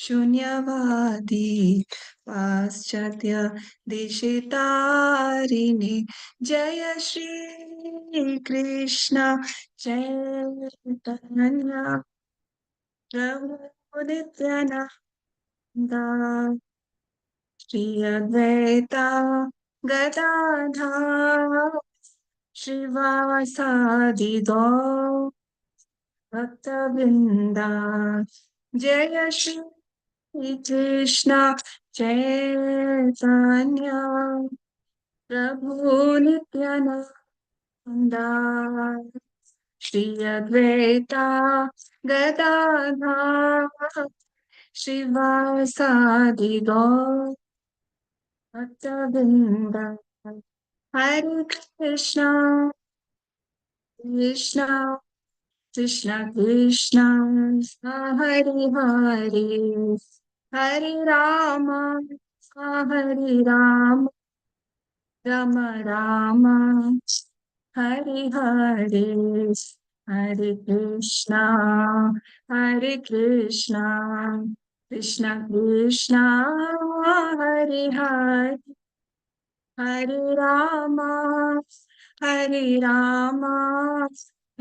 शून्यवादी पाश्चात्य देशितारिणे जय श्री कृष्ण चैतन्य प्रभु नित्यानंद श्री अद्वैता गदाधर श्रीवासादि गौर भक्तवृंदा जय श्री कृष्ण चैतन्य प्रभु नित्यानंद श्री अद्वैता गदाधर श्रीवासादि गौर भक्तवृंदा हरे कृष्णा कृष्णा कृष्णा कृष्णा हरे हरे हरे राम हरे राम राम राम हरे हरे हरे कृष्णा कृष्णा कृष्णा हरे हरे हरे राम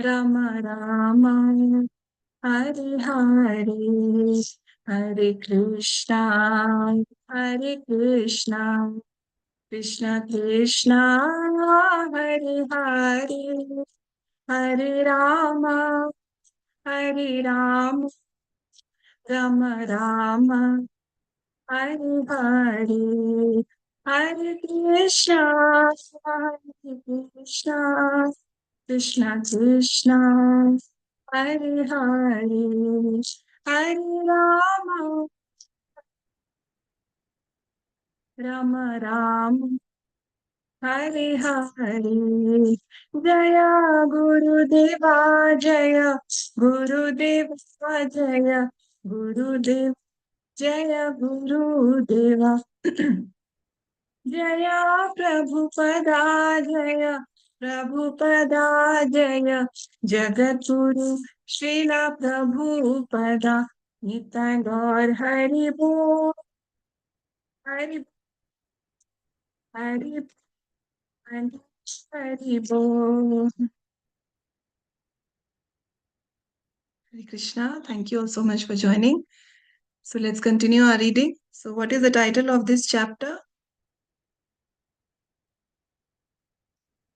राम राम हरे हरे हरे कृष्णा कृष्णा कृष्णा हरे हरे हरे राम राम राम हरे हरे हरे कृष्णा कृष्णा कृष्णा हरे हरे हरे राम राम हरे हरे जय गुरुदेवा जय गुरुदेवा जय गुरुदेव जय गुरुदेवा जय प्रभुपदा जय प्रभुपदा जय जगद्गुरु श्रील प्रभुपदा निताय गौर हरि बोल हरि हरि हरि हरि बोल Hare Krishna, thank you all so much for joining. So let's continue our reading. So what is the title of this chapter?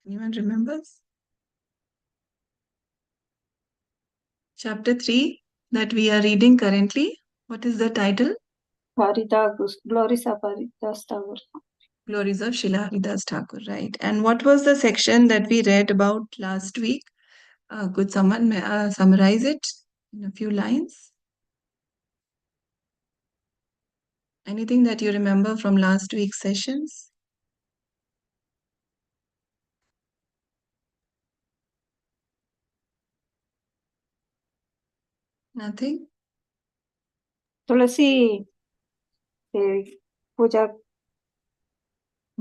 Anyone remembers? Chapter 3 that we are reading currently. What is the title? Glories of Haridas Thakur. Glories of Srila Haridas Thakur, right? And what was the section that we read about last week? Could someone summarize it in a few lines? Anything that you remember from last week's sessions? Nothing? Tulasi Puja.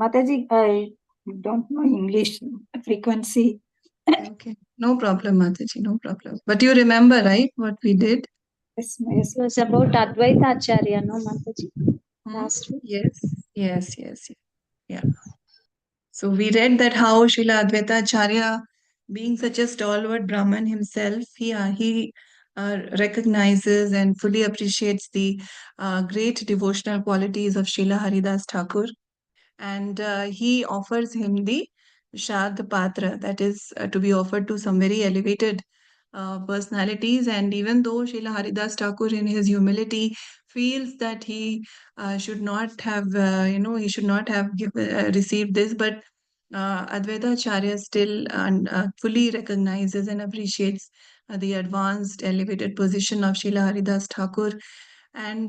Mataji, I don't know English frequency. Okay. No problem, Mataji, no problem. But you remember, right, what we did? Yes, it was about Advaita Acharya, no, Mataji? Last week. Yes. Yeah. So we read that how Srila Advaita Acharya, being such a stalwart Brahman himself, he recognizes and fully appreciates the great devotional qualities of Srila Haridas Thakur, and he offers him the Shad Patra, that is to be offered to some very elevated personalities. And even though Srila Haridas Thakur, in his humility, feels that he should not have, he should not have received this, but Advaita Acharya still fully recognizes and appreciates the advanced, elevated position of Srila Haridas Thakur. And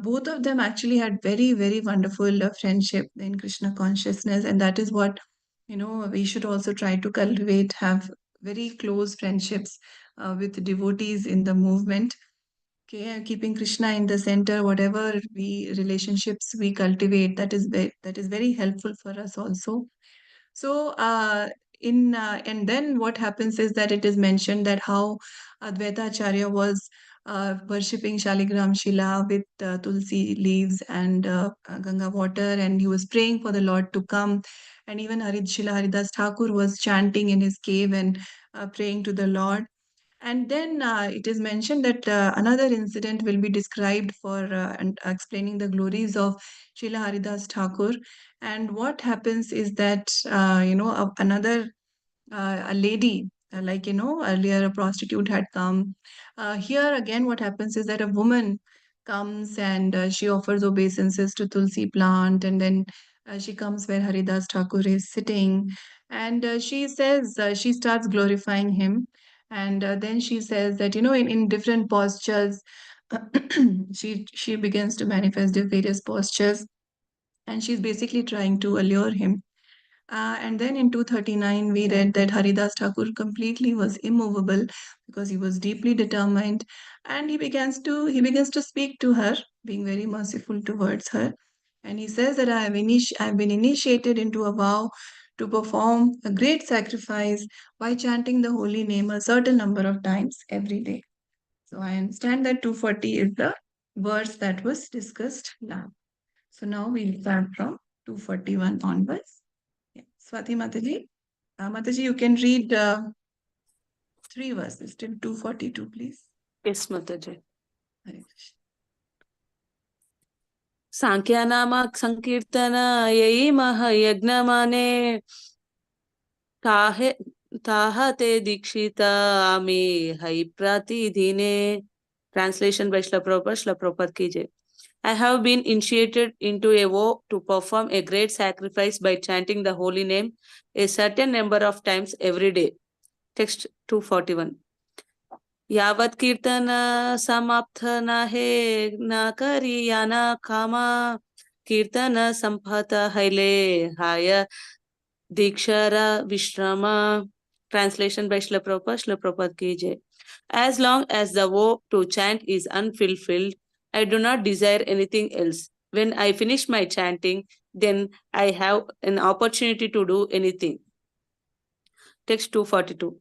both of them actually had very, very wonderful friendship in Krishna consciousness. And that is what, we should also try to cultivate, have very close friendships with devotees in the movement. Okay, keeping Krishna in the center, whatever relationships we cultivate, that is very helpful for us also. So, and then what happens is that it is mentioned that how Advaita Acharya was worshipping Shaligram Shila with tulsi leaves and Ganga water, and he was praying for the Lord to come. And even Shila Haridas Thakur was chanting in his cave and praying to the Lord. And then it is mentioned that another incident will be described for and explaining the glories of Srila Haridas Thakur. And what happens is that, another a lady, earlier a prostitute had come. Here again, what happens is that a woman comes and she offers obeisances to Tulsi plant, and then she comes where Haridas Thakur is sitting, and she says, she starts glorifying him, and then she says that, in different postures, she begins to manifest the various postures, and she's basically trying to allure him. And then in 239, we read that Haridas Thakur completely was immovable because he was deeply determined, and he begins to speak to her, being very merciful towards her. And he says that I've been initiated into a vow to perform a great sacrifice by chanting the holy name a certain number of times every day. So I understand that 240 is the verse that was discussed now. So now we'll start from 241 onwards. Yeah. Swati Mataji, Mataji, you can read 3 verses till 242, please. Yes, Mataji. Hare Krishna. सांख्यानाम संकीर्तन यही महायज्ञमाने ताहे ताहते दीक्षिता आमी हई प्रतिदिने. Translation by Srila Prabhupada. Srila Prabhupada ki jai. I have been initiated into a vow to perform a great sacrifice by chanting the holy name a certain number of times every day. Text 241. यावत् कीर्तन समाप्त न हे न करी या न कामा कीर्तन संपत हैले हाय दीक्षारा विश्रामा. Translation by Srila Prabhupada. Srila Prabhupada ki jai. As long as the vow to chant is unfulfilled, I do not desire anything else. When I finish my chanting, then I have an opportunity to do anything. Text 242.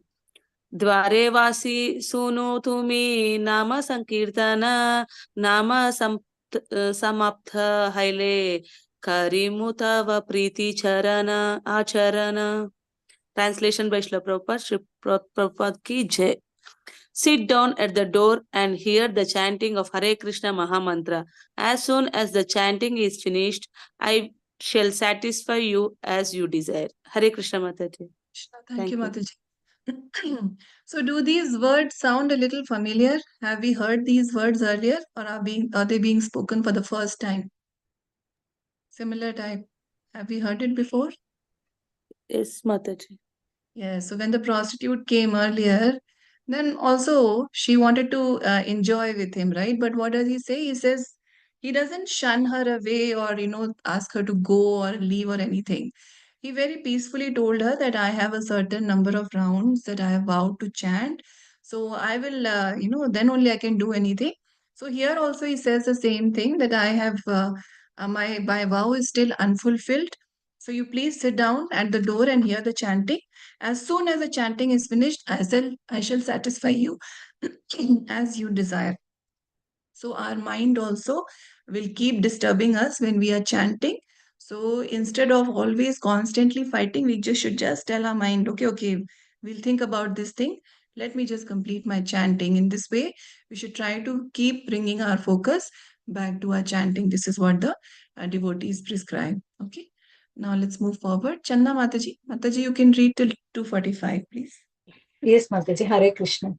द्वारे वासी सुनोतु मे नाम संकीर्तन नाम समाप्त हैले करिमु तव प्रीति चरण आचरण. Translation by Srila Prabhupada. Sri Prabhupada ki jai. Sit down at the door and hear the chanting of Hare Krishna Mahamantra. As soon as the chanting is finished, I shall satisfy you as you desire. Hare Krishna Mataji. Thank you, Mataji. So, do these words sound a little familiar? Have we heard these words earlier, or are they being spoken for the first time? Similar type. Have we heard it before? Yes, Mataji. Yeah, so when the prostitute came earlier, then also she wanted to enjoy with him, right? But what does he say? He says he doesn't shun her away or, ask her to go or leave or anything. He very peacefully told her that I have a certain number of rounds that I have vowed to chant. So I will, then only I can do anything. So here also he says the same thing, that I have, my vow is still unfulfilled. So you please sit down at the door and hear the chanting. As soon as the chanting is finished, I shall satisfy you as you desire. So our mind also will keep disturbing us when we are chanting. So instead of always constantly fighting, we should just tell our mind, okay, we'll think about this thing. Let me just complete my chanting. In this way, we should try to keep bringing our focus back to our chanting. This is what the devotees prescribe. Okay. Now let's move forward. Channa Mataji. Mataji, you can read till 245, please. Yes, Mataji. Hare Krishna.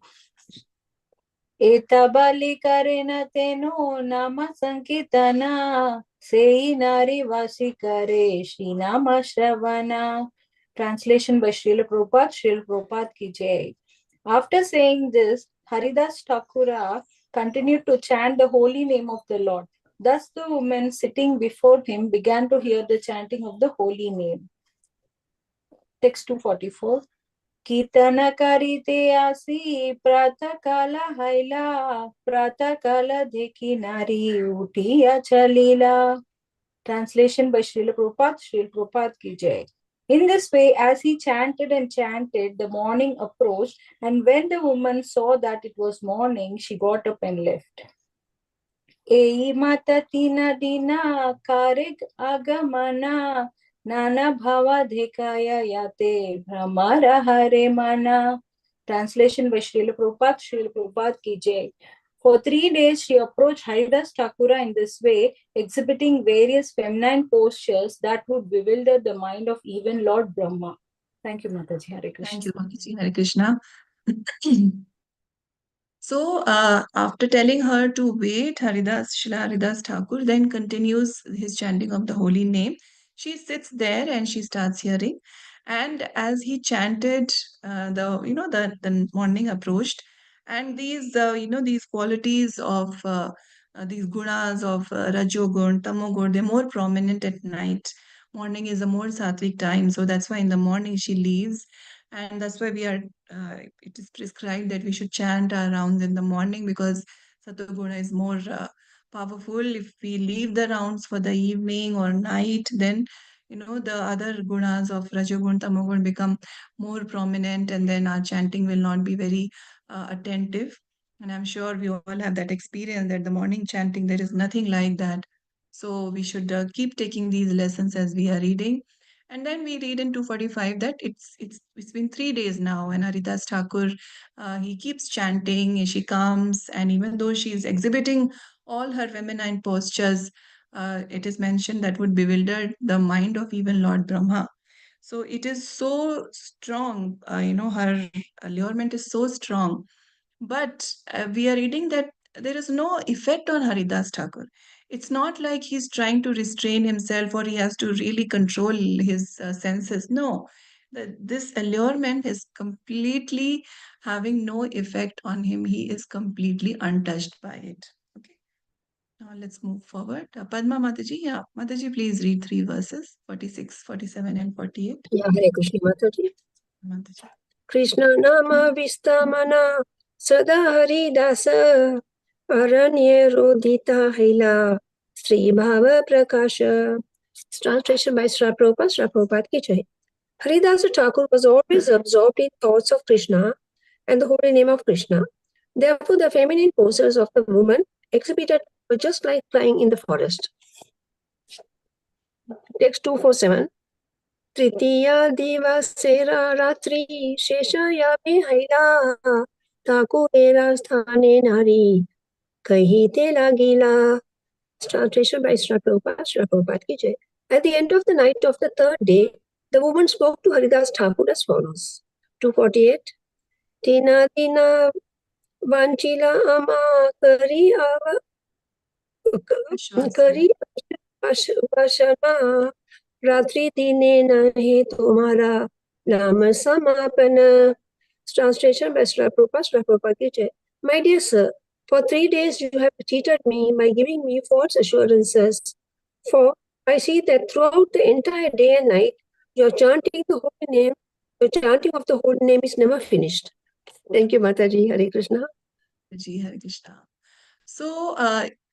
एतबलि करेन तेनो नाम संकीर्तना सेई नारी वासी करे श्री नाम श्रवणा. Translation by Srila Prabhupada. Srila Prabhupada ki jai. After saying this, Haridas Thakura continued to chant the holy name of the Lord. Thus the women sitting before him began to hear the chanting of the holy name. Text 244. कीर्तन करीते आसी प्रातः काल हैला प्रातः काल देखी नारी उठिया चलीला. Translation by Srila Prabhupada. Srila Prabhupada ki jai. In this way, as he chanted and chanted, the morning approached, and when the woman saw that it was morning, she got up and left. Ei mata tina dina karig agamana nana bhava dhekaya yate brahmara hare mana. Translation by Srila Prabhupada. Srila Prabhupada ki jai. For 3 days, she approached Haridas Thakura in this way, exhibiting various feminine postures that would bewilder the mind of even Lord Brahma. Thank you, Mataji. Hare Krishna. Thank you, Mataji. Hare Krishna. So, after telling her to wait, Srila Haridas Thakur then continues his chanting of the holy name. She sits there and she starts hearing. And as he chanted, the morning approached, and these qualities of these gunas of Rajogun, Tamogun, they're more prominent at night. Morning is a more sattvic time, so that's why in the morning she leaves, and that's why it is prescribed that we should chant our rounds in the morning because Satoguna is more powerful. If we leave the rounds for the evening or night, then the other gunas of Rajogun, Tamogun become more prominent, and then our chanting will not be very attentive. And I'm sure we all have that experience that the morning chanting, there is nothing like that. So we should keep taking these lessons as we are reading. And then we read in 245 that it's been 3 days now, and Haridas Thakur, he keeps chanting, and she comes, and even though she is exhibiting all her feminine postures, it is mentioned that would bewilder the mind of even Lord Brahma. So it is so strong, her allurement is so strong, but we are reading that there is no effect on Haridas Thakur. It's not like he's trying to restrain himself or he has to really control his senses. No, this allurement is completely having no effect on him. He is completely untouched by it. Okay, now let's move forward. Padma Mataji, yeah, Mataji, please read 3 verses 46, 47, and 48. Yeah, Hare Krishna Mataji. Mataji. Krishna Nama Vistamana Sada Haridasa Aranya Rodita Haila Sri Bhava Prakasha. Translation by Sri Prabhupada. Sri Prabhupada ki jai. Haridasa Thakur was always absorbed in thoughts of Krishna and the holy name of Krishna. Therefore, the feminine poses of the woman exhibited were just like flying in the forest. Text 247. तृतीया दिवसेरा रात्रि शेषयामि हैला ठाकुरेरा स्थाने नारी कहते लागिला. Translation by Sri Prabhupada. Sri Prabhupada ki jai. At the end of the night of the third day, the woman spoke to Haridas Thakur as follows. 248. Tina tina vanchila ama kari ava kari vashana रात्रि दिने नहीं तुम्हारा नाम समापन. Translation by Sri Prabhupada. Sri Prabhupada ki jai. My dear sir, for 3 days you have cheated me by giving me false assurances. For I see that throughout the entire day and night, your chanting the holy name, the chanting of the holy name is never finished. Thank you, Mataji. Hare Krishna. Hare Krishna. So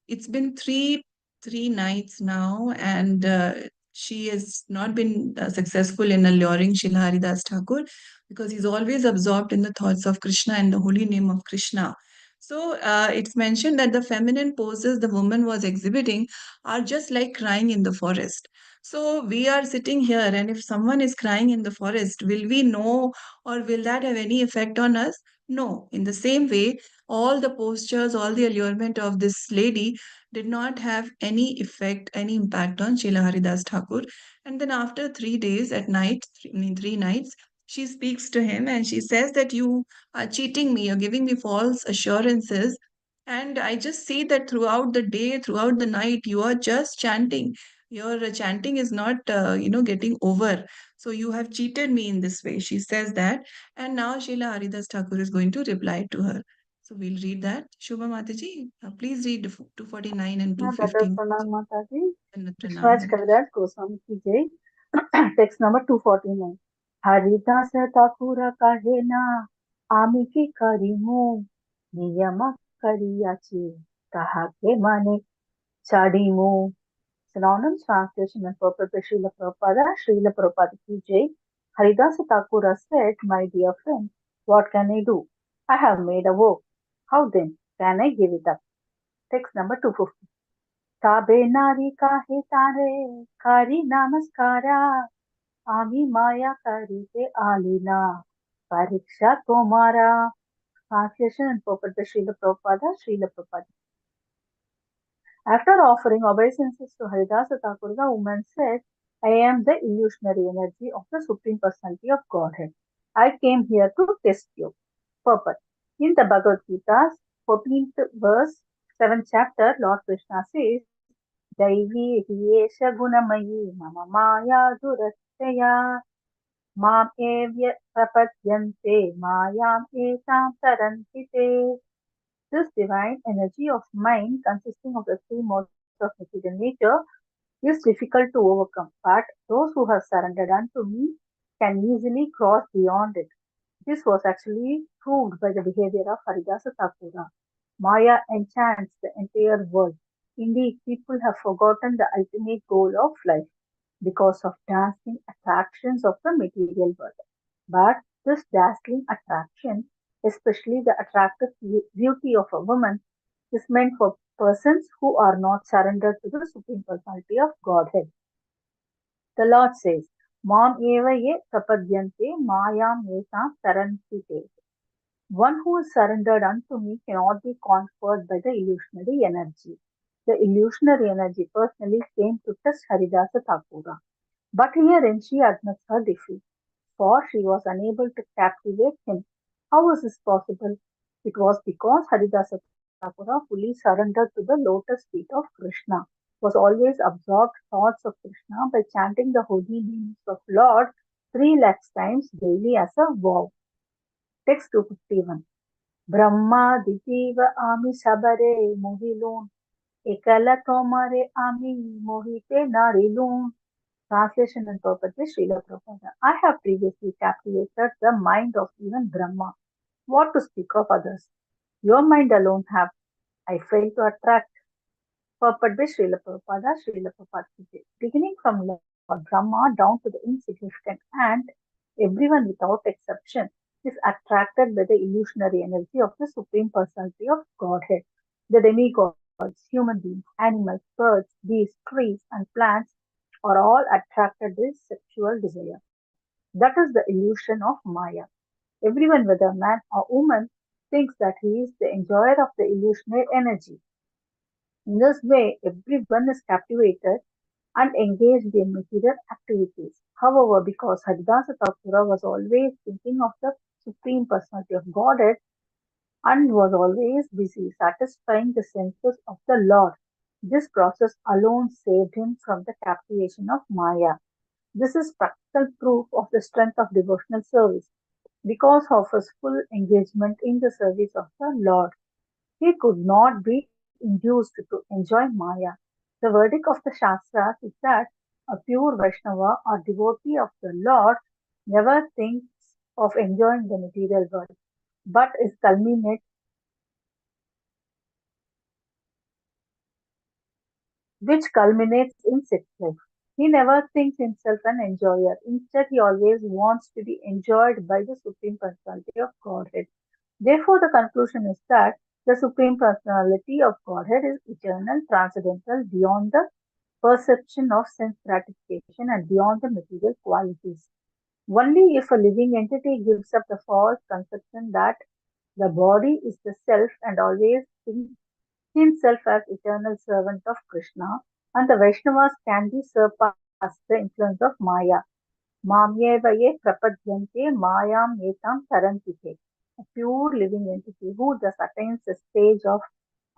it's been three nights now, and she has not been successful in alluring Srila Haridas Thakur because he's always absorbed in the thoughts of Krishna and the holy name of Krishna. So it's mentioned that the feminine poses the woman was exhibiting are just like crying in the forest. So we are sitting here, and if someone is crying in the forest, will we know or will that have any effect on us? No. In the same way, all the postures, all the allurement of this lady did not have any effect, any impact on Srila Haridas Thakur. And then after 3 days at night, 3 nights, she speaks to him and she says that you are cheating me, you're giving me false assurances. And I just see that throughout the day, throughout the night, you are just chanting. Your chanting is not, getting over. So you have cheated me in this way. She says that. And now Srila Haridas Thakur is going to reply to her. So we'll read that. Shubha Mataji, please read 249 and 215. Pranam Mataji. Pranam, Vishwas Hare. Kaviraj Goswami ki jai. Text number 249. Haridas Thakura kahena ami ki karimu niyama kariyachi kahake mane chadimu Synonyms, translation and purport by Srila Prabhupada. Srila Prabhupada ki jai. Haridasa Thakura said, my dear friend, what can I do? I have made a vow. How then can I give it up? Text number 250. Tabe nari kahe tare, kari namaskara, ami maya karite alina, pariksha tomara. Translation and purport by Srila Prabhupada. Srila Prabhupada. After offering obeisances to Haridasa Thakur, the woman said, I am the illusionary energy of the Supreme Personality of Godhead. I came here to test you. Purport. In the Bhagavad Gita's 14th verse, 7th chapter, Lord Krishna says, Daivi Hiyesha Gunamayi Mama Maya Durastaya Mam Evya Prapadyante Mayam Etam Tarantite. This divine energy of mind, consisting of the three modes of material nature, is difficult to overcome, but those who have surrendered unto me can easily cross beyond it. This was actually proved by the behavior of Haridasa Thakura. Maya enchants the entire world. Indeed, people have forgotten the ultimate goal of life because of dazzling attractions of the material world. But this dazzling attraction, especially the attractive beauty of a woman, is meant for persons who are not surrendered to the Supreme Personality of Godhead. The Lord says, Mam eva ye prapadyante mayam etam tarantite. One who is surrendered unto me cannot be conquered by the illusionary energy. The illusionary energy personally came to test Haridasa Thakura. But herein she admits her defeat, for she was unable to captivate him. How was this possible? It was because Haridasa Thakura fully surrendered to the lotus feet of Krishna, was always absorbed thoughts of Krishna by chanting the holy names of Lord 3 lakhs times daily as a vow. Text 251. Brahma ditiva ami sabare mohilun ekala tomare ami mohite narilun. Translation and purpose by Srila Prabhupada. I have previously captivated the mind of even Brahma. What to speak of others? Your mind alone have I failed to attract. Purport by Srila Prabhupada. Srila Prabhupada. Beginning from Lord Brahma down to the insignificant ant, everyone without exception is attracted by the illusionary energy of the Supreme Personality of Godhead. The demigods, human beings, animals, birds, beasts, trees, and plants are all attracted by sexual desire. That is the illusion of Maya. Everyone, whether man or woman, thinks that he is the enjoyer of the illusionary energy. In this way, everyone is captivated and engaged in material activities. However, because Haridasa Thakura was always thinking of the Supreme Personality of Godhead and was always busy satisfying the senses of the Lord, this process alone saved him from the captivation of Maya. This is practical proof of the strength of devotional service. Because of his full engagement in the service of the Lord, he could not be induced to enjoy Maya. The verdict of the Shastras is that a pure Vaishnava or devotee of the Lord never thinks of enjoying the material world, but is culminate which culminates in sex life. He never thinks himself an enjoyer. Instead, he always wants to be enjoyed by the Supreme Personality of Godhead. Therefore, the conclusion is that the Supreme Personality of Godhead is eternal, transcendental, beyond the perception of sense gratification and beyond the material qualities. Only if a living entity gives up the false conception that the body is the self and always thinks himself as eternal servant of Krishna, and the Vaishnavas can be surpassed the influence of Maya. Mamyevaye prapadyante mayam etam tarantite. A pure living entity who thus attains the stage of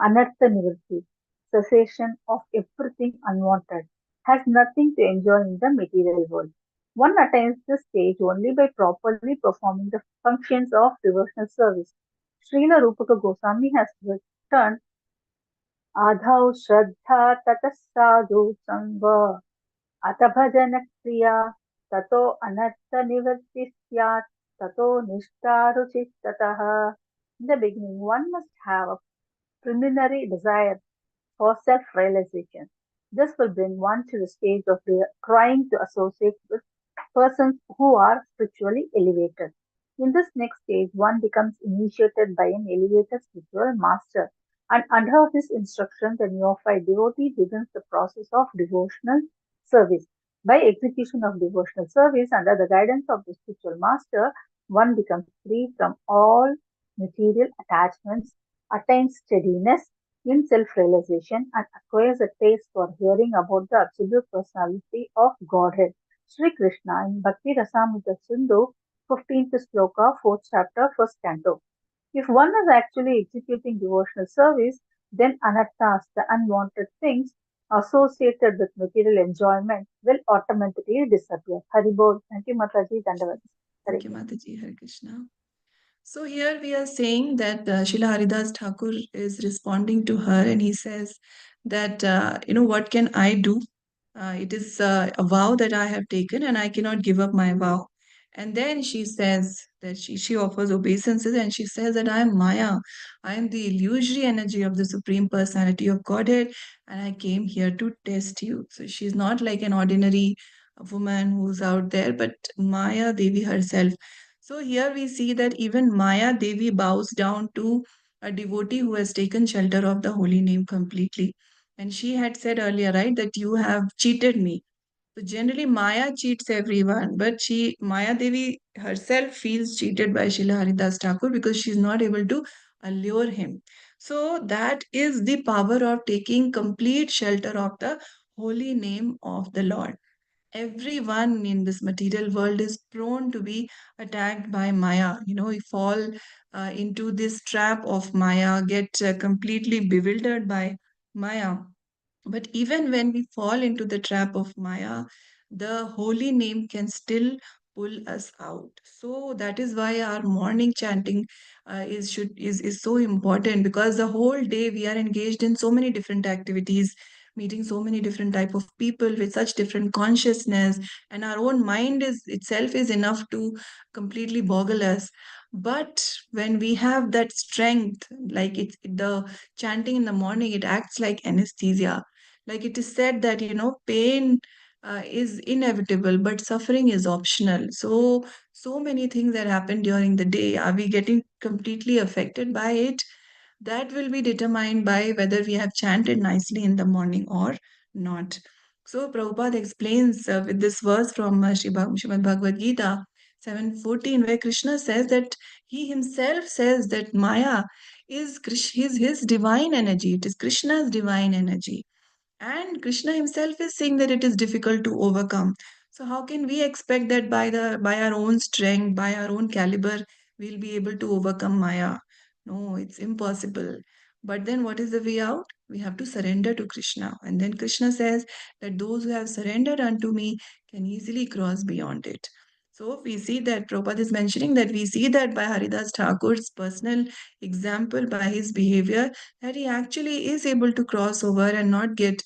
anartha nivritti, cessation of everything unwanted, has nothing to enjoy in the material world. One attains this stage only by properly performing the functions of devotional service. Srila Rupaka Goswami has written आधौ श्रद्धा ततः साधु संग अथ भजन क्रिया ततो अनर्थ निवृत्ति स्यात् ततो निष्ठा रुचि ततः. In the beginning, one must have a preliminary desire for self-realization. This will bring one to the stage of trying to associate with persons who are spiritually elevated. In this next stage, one becomes initiated by an elevated spiritual master, and under his instruction, the neophyte devotee begins the process of devotional service. By execution of devotional service under the guidance of the spiritual master, one becomes free from all material attachments, attains steadiness in self-realization, and acquires a taste for hearing about the absolute personality of Godhead. Sri Krishna in Bhakti Rasamrita Sindhu, 15th sloka, 4th chapter, 1st canto. If one is actually executing devotional service, then anarthas, the unwanted things associated with material enjoyment, will automatically disappear. Haribol, thank you, Mataji, Dandavad. Thank you, Mataji. Hare Krishna. So here we are saying that Srila Haridas Thakur is responding to her, and he says that, what can I do? It is a vow that I have taken, and I cannot give up my vow. And then she says that she offers obeisances, and she says that I am Maya. I am the illusory energy of the Supreme Personality of Godhead, and I came here to test you. So she's not like an ordinary woman who's out there, but Maya Devi herself. So here we see that even Maya Devi bows down to a devotee who has taken shelter of the holy name completely. And she had said earlier, right, that you have cheated me. So generally Maya cheats everyone, but Maya Devi herself feels cheated by Srila Haridas Thakur because she's not able to allure him. So that is the power of taking complete shelter of the holy name of the Lord. Everyone in this material world is prone to be attacked by Maya. We fall into this trap of Maya, get completely bewildered by Maya. But even when we fall into the trap of Maya, the holy name can still pull us out. So that is why our morning chanting is so important, because the whole day we are engaged in so many different activities, meeting so many different type of people with such different consciousness, and our own mind is itself is enough to completely boggle us. But when we have that strength, like the chanting in the morning, it acts like anesthesia. Like it is said that, pain is inevitable, but suffering is optional. So many things that happen during the day, are we getting completely affected by it? That will be determined by whether we have chanted nicely in the morning or not. So Prabhupada explains with this verse from Srimad Bhagavad Gita 7:14, where Krishna says that he himself says that Maya is his divine energy. It is Krishna's divine energy. And Krishna himself is saying that it is difficult to overcome. So how can we expect that by our own strength, by our own caliber, we'll be able to overcome Maya? No, it's impossible. But then what is the way out? We have to surrender to Krishna. And then Krishna says that those who have surrendered unto me can easily cross beyond it. So we see that Prabhupada is mentioning that we see that by Haridas Thakur's personal example, by his behavior, that he actually is able to cross over and not get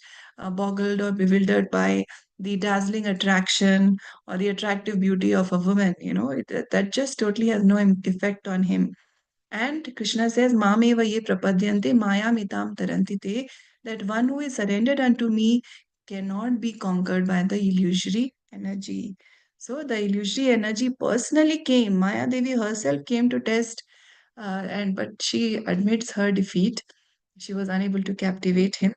boggled or bewildered by the dazzling attraction or the attractive beauty of a woman. That just totally has no effect on him. And Krishna says, Mameva ye prapadyante maya mitam taranti te, that one who is surrendered unto me cannot be conquered by the illusory energy. So the illusory energy personally came. Maya Devi herself came to test, but she admits her defeat. She was unable to captivate him.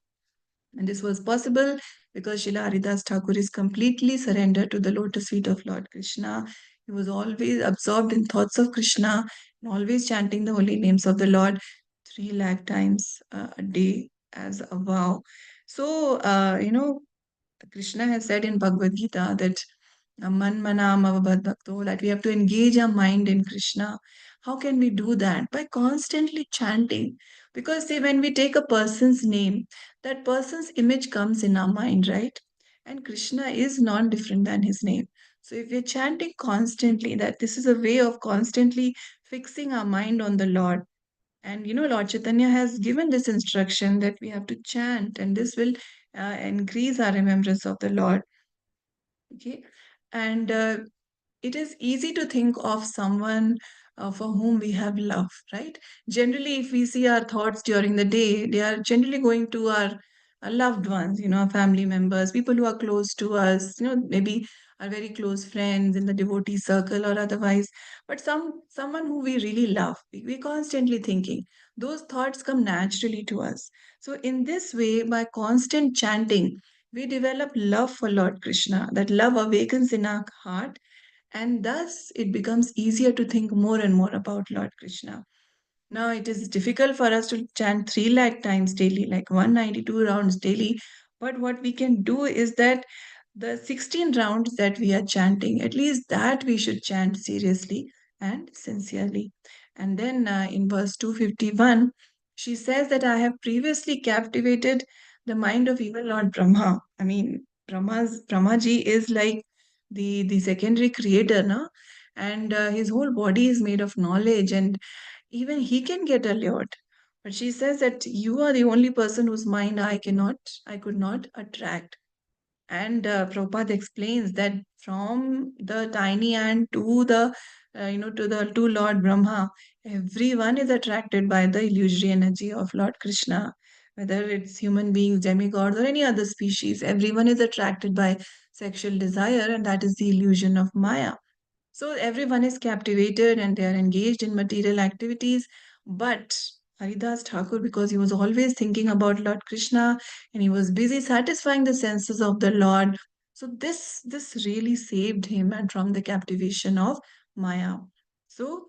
And this was possible because Srila Haridas Thakur is completely surrendered to the lotus feet of Lord Krishna. He was always absorbed in thoughts of Krishna and always chanting the holy names of the Lord 3 lakh times a day as a vow. So, Krishna has said in Bhagavad Gita that man manam avabad bhakto, that we have to engage our mind in Krishna. How can we do that? By constantly chanting. Because see, when we take a person's name, that person's image comes in our mind, right? And Krishna is non different than his name. So if we're chanting constantly, that this is a way of constantly fixing our mind on the Lord. And Lord Chaitanya has given this instruction that we have to chant, and this will increase our remembrance of the Lord. Okay. And it is easy to think of someone for whom we have love, right? Generally, if we see our thoughts during the day, they are generally going to our our loved ones, our family members, people who are close to us, maybe our very close friends in the devotee circle or otherwise, but someone who we really love. We're constantly thinking. Those thoughts come naturally to us. So in this way, by constant chanting, we develop love for Lord Krishna. That love awakens in our heart, and thus it becomes easier to think more and more about Lord Krishna. Now, it is difficult for us to chant 3 lakh times daily, like 192 rounds daily. But what we can do is that the 16 rounds that we are chanting, at least that we should chant seriously and sincerely. And then in verse 251, she says that I have previously captivated the mind of even Lord Brahma. I mean, Brahmaji is like the secondary creator, no? And his whole body is made of knowledge, and even he can get allured. But she says that you are the only person whose mind I could not attract. And Prabhupada explains that from the tiny ant to to Lord Brahma, everyone is attracted by the illusory energy of Lord Krishna. Whether it's human beings, demigods, or any other species, everyone is attracted by sexual desire, and that is the illusion of Maya. So everyone is captivated and they are engaged in material activities. But Haridas Thakur, because he was always thinking about Lord Krishna and he was busy satisfying the senses of the Lord, so this really saved him and from the captivation of Maya. So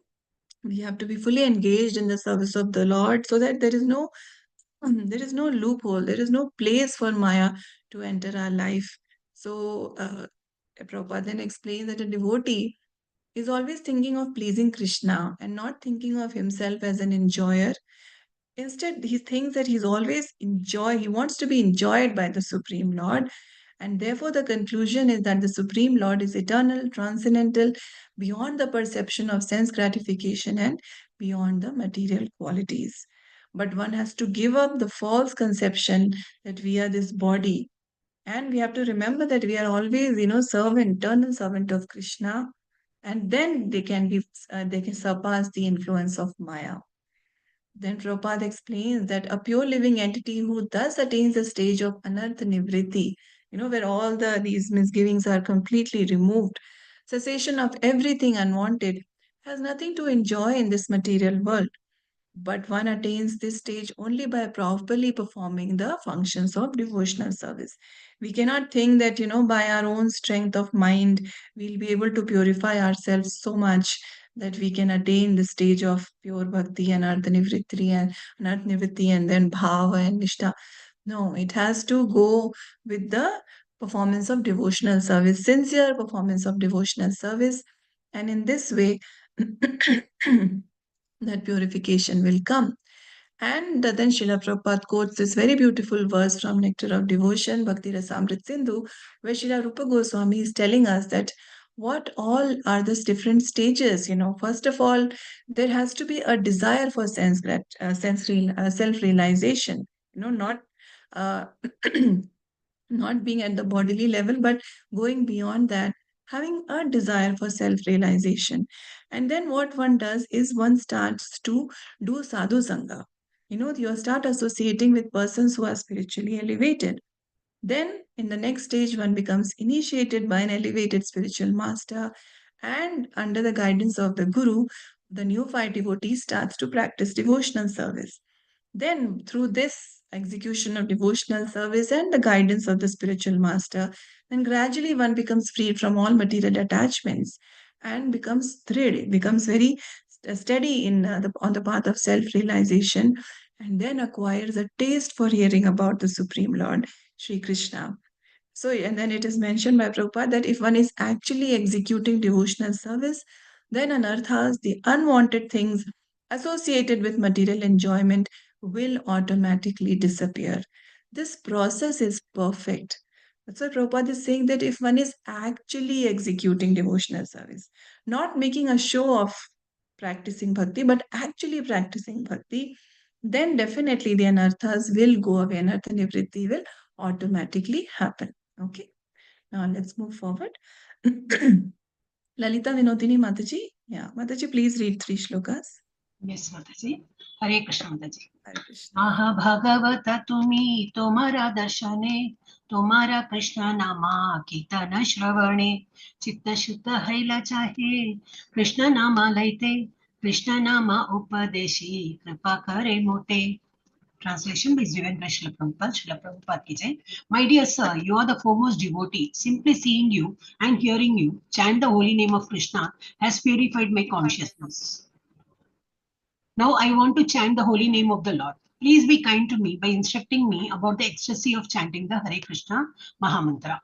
we have to be fully engaged in the service of the Lord so that there is no loophole, there is no place for Maya to enter our life. So Prabhupada then explains that a devotee is always thinking of pleasing Krishna and not thinking of himself as an enjoyer. Instead, he thinks that he wants to be enjoyed by the Supreme Lord. And therefore, the conclusion is that the Supreme Lord is eternal, transcendental, beyond the perception of sense gratification and beyond the material qualities. But one has to give up the false conception that we are this body. And we have to remember that we are always, eternal servant of Krishna, and then they can surpass the influence of Maya. Then Prabhupada explains that a pure living entity who thus attains the stage of anartha nivritti, where all these misgivings are completely removed, cessation of everything unwanted, has nothing to enjoy in this material world. But one attains this stage only by properly performing the functions of devotional service. We cannot think that, by our own strength of mind, we'll be able to purify ourselves so much that we can attain the stage of pure bhakti and anartha and then bhava and nishta. No, it has to go with the performance of devotional service, sincere performance of devotional service. And in this way, that purification will come. And then Srila Prabhupada quotes this very beautiful verse from Nectar of Devotion, Bhakti Rasamrit Sindhu, where Srila Rupa Goswami is telling us that what all are these different stages. First of all, there has to be a desire for self-realization. Not uh, not being at the bodily level, but going beyond that, having a desire for self realization. And then what one does is one starts to do sadhu sangha. You start associating with persons who are spiritually elevated. Then, in the next stage, one becomes initiated by an elevated spiritual master, and under the guidance of the Guru, the neophyte devotee starts to practice devotional service. Then, through this execution of devotional service and the guidance of the spiritual master, then gradually one becomes freed from all material attachments and becomes thrid, becomes very steady on the path of self-realization, and then acquires a taste for hearing about the Supreme Lord, Sri Krishna. So, and then it is mentioned by Prabhupada that if one is actually executing devotional service, then anarthas, the unwanted things associated with material enjoyment, will automatically disappear. This process is perfect. That's why Prabhupada is saying that if one is actually executing devotional service, not making a show of practicing bhakti, but actually practicing bhakti, then definitely the anarthas will go away. Anartha nivritti will automatically happen. Okay, now let's move forward. Lalita Vinodini Mataji. Yeah, Mataji, please read 3 shlokas. Yes, Mataji. Hare Krishna, Mataji. Hare Krishna. आहा भागवत तुम्ही तुम्हारा दर्शने तुम्हारा कृष्ण नामा कीर्तन श्रवणे चित्त शुद्ध हैला चाहे कृष्ण नामा लैते कृष्ण नामा उपदेशी कृपा करे मोते. Translation by Jivan Srila Prabhupada. Srila Prabhupada ki jai. My dear sir, you are the foremost devotee. Simply seeing you and hearing you chant the holy name of Krishna has purified my consciousness. Now I want to chant the holy name of the Lord. Please be kind to me by instructing me about the ecstasy of chanting the Hare Krishna Mahamantra.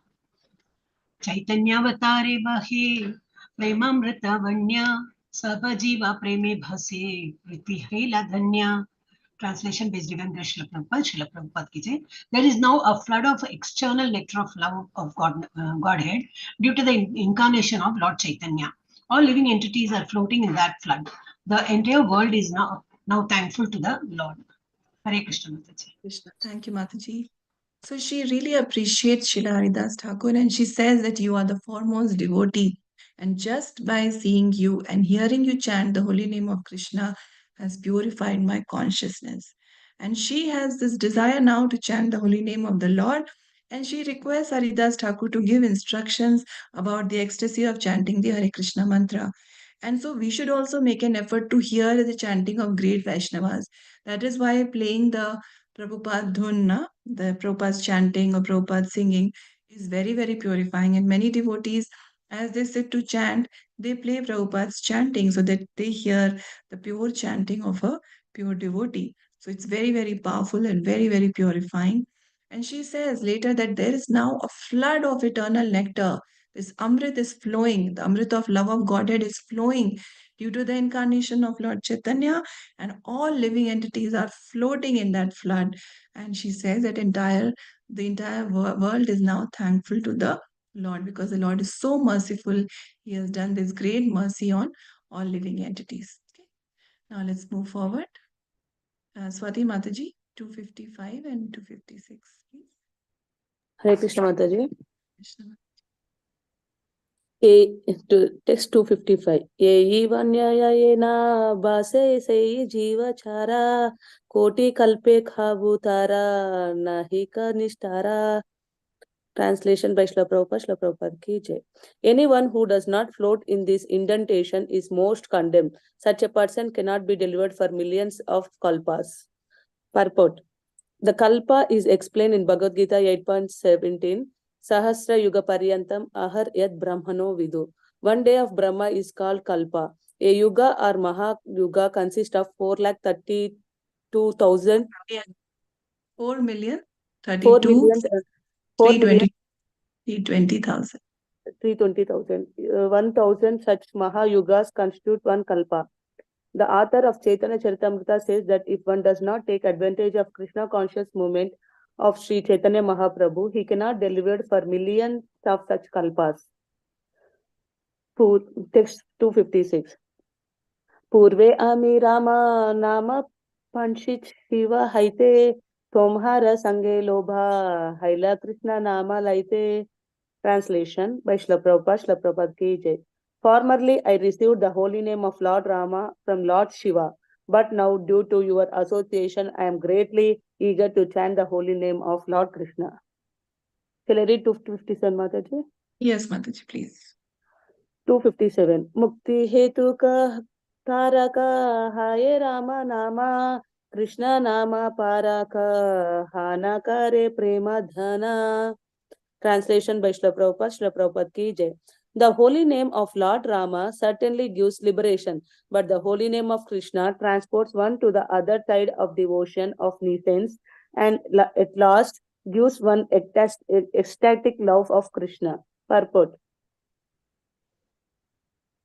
Chaitanyavatare Bahe Premamrita Vanya Sabajiva Preme Bhase Priti Hela Dhanya. Translation based on Srila Prabhupada, Srila Prabhupada ki jai. There is now a flood of external nectar of love of Godhead due to the incarnation of Lord Chaitanya. All living entities are floating in that flood. The entire world is now thankful to the Lord. Hare Krishna Mataji. Krishna. Thank you, Mataji. So she really appreciates Srila Haridas Thakur, and she says that you are the foremost devotee. And just by seeing you and hearing you chant the holy name of Krishna has purified my consciousness. And she has this desire now to chant the holy name of the Lord. And she requests Haridas Thakur to give instructions about the ecstasy of chanting the Hare Krishna mantra. And so we should also make an effort to hear the chanting of great Vaishnavas. That is why playing the Prabhupada dhun, the Prabhupada's chanting or Prabhupada singing is very, very purifying. And many devotees, as they sit to chant, they play Prabhupada's chanting so that they hear the pure chanting of a pure devotee. So it's very, very powerful and very, very purifying. And she says later that there is now a flood of eternal nectar. This Amrit is flowing, the Amrit of love of Godhead is flowing due to the incarnation of Lord Chaitanya, and all living entities are floating in that flood. And she says that the entire world is now thankful to the Lord because the Lord is so merciful. He has done this great mercy on all living entities. Okay. Now let's move forward. Swati Mataji, 255 and 256, please. Hare Krishna Mataji. Krishna. Text 255. Ye vanyayena base sei jivachara koti kalpe khabutara nahika nishtara. Translation by Srila Prabhupada, Srila Prabhupada ki jai. Anyone who does not float in this indentation is most condemned. Such a person cannot be delivered for millions of kalpas. Purport. The kalpa is explained in Bhagavad Gita 8.17. Sahasra Yuga Paryantam Ahar Yad Brahmano Vidu. One day of Brahma is called kalpa. A yuga or Maha Yuga consists of 4,32,000. 4 million, 4 32, million. 320, 320,000. 320,000. 1,000 such Mahayugas constitute one kalpa. The author of Chaitanya Charitamrita says that if one does not take advantage of Krishna conscious movement of Sri Chaitanya Mahaprabhu, he cannot deliver for millions of such kalpas. Text 256. Purve ami Rama nama panchit Shiva haite tomhara sange lobha haila Krishna nama laite. Translation by Srila Prabhupada, Srila Prabhupada ki jai. Formerly, I received the holy name of Lord Rama from Lord Shiva, but now, due to your association, I am greatly eager to chant the holy name of Lord Krishna. Shall I read 257, Mataji? Yes, Mataji, please. 257. Mukti hetu ka taraka haye Rama nama Krishna nama paraka hana kare prema dhana. Translation by Srila Prabhupada, Srila Prabhupada ki jai. The holy name of Lord Rama certainly gives liberation, but the holy name of Krishna transports one to the other side of the ocean of nescience and at last gives one ecstatic love of Krishna. Purport.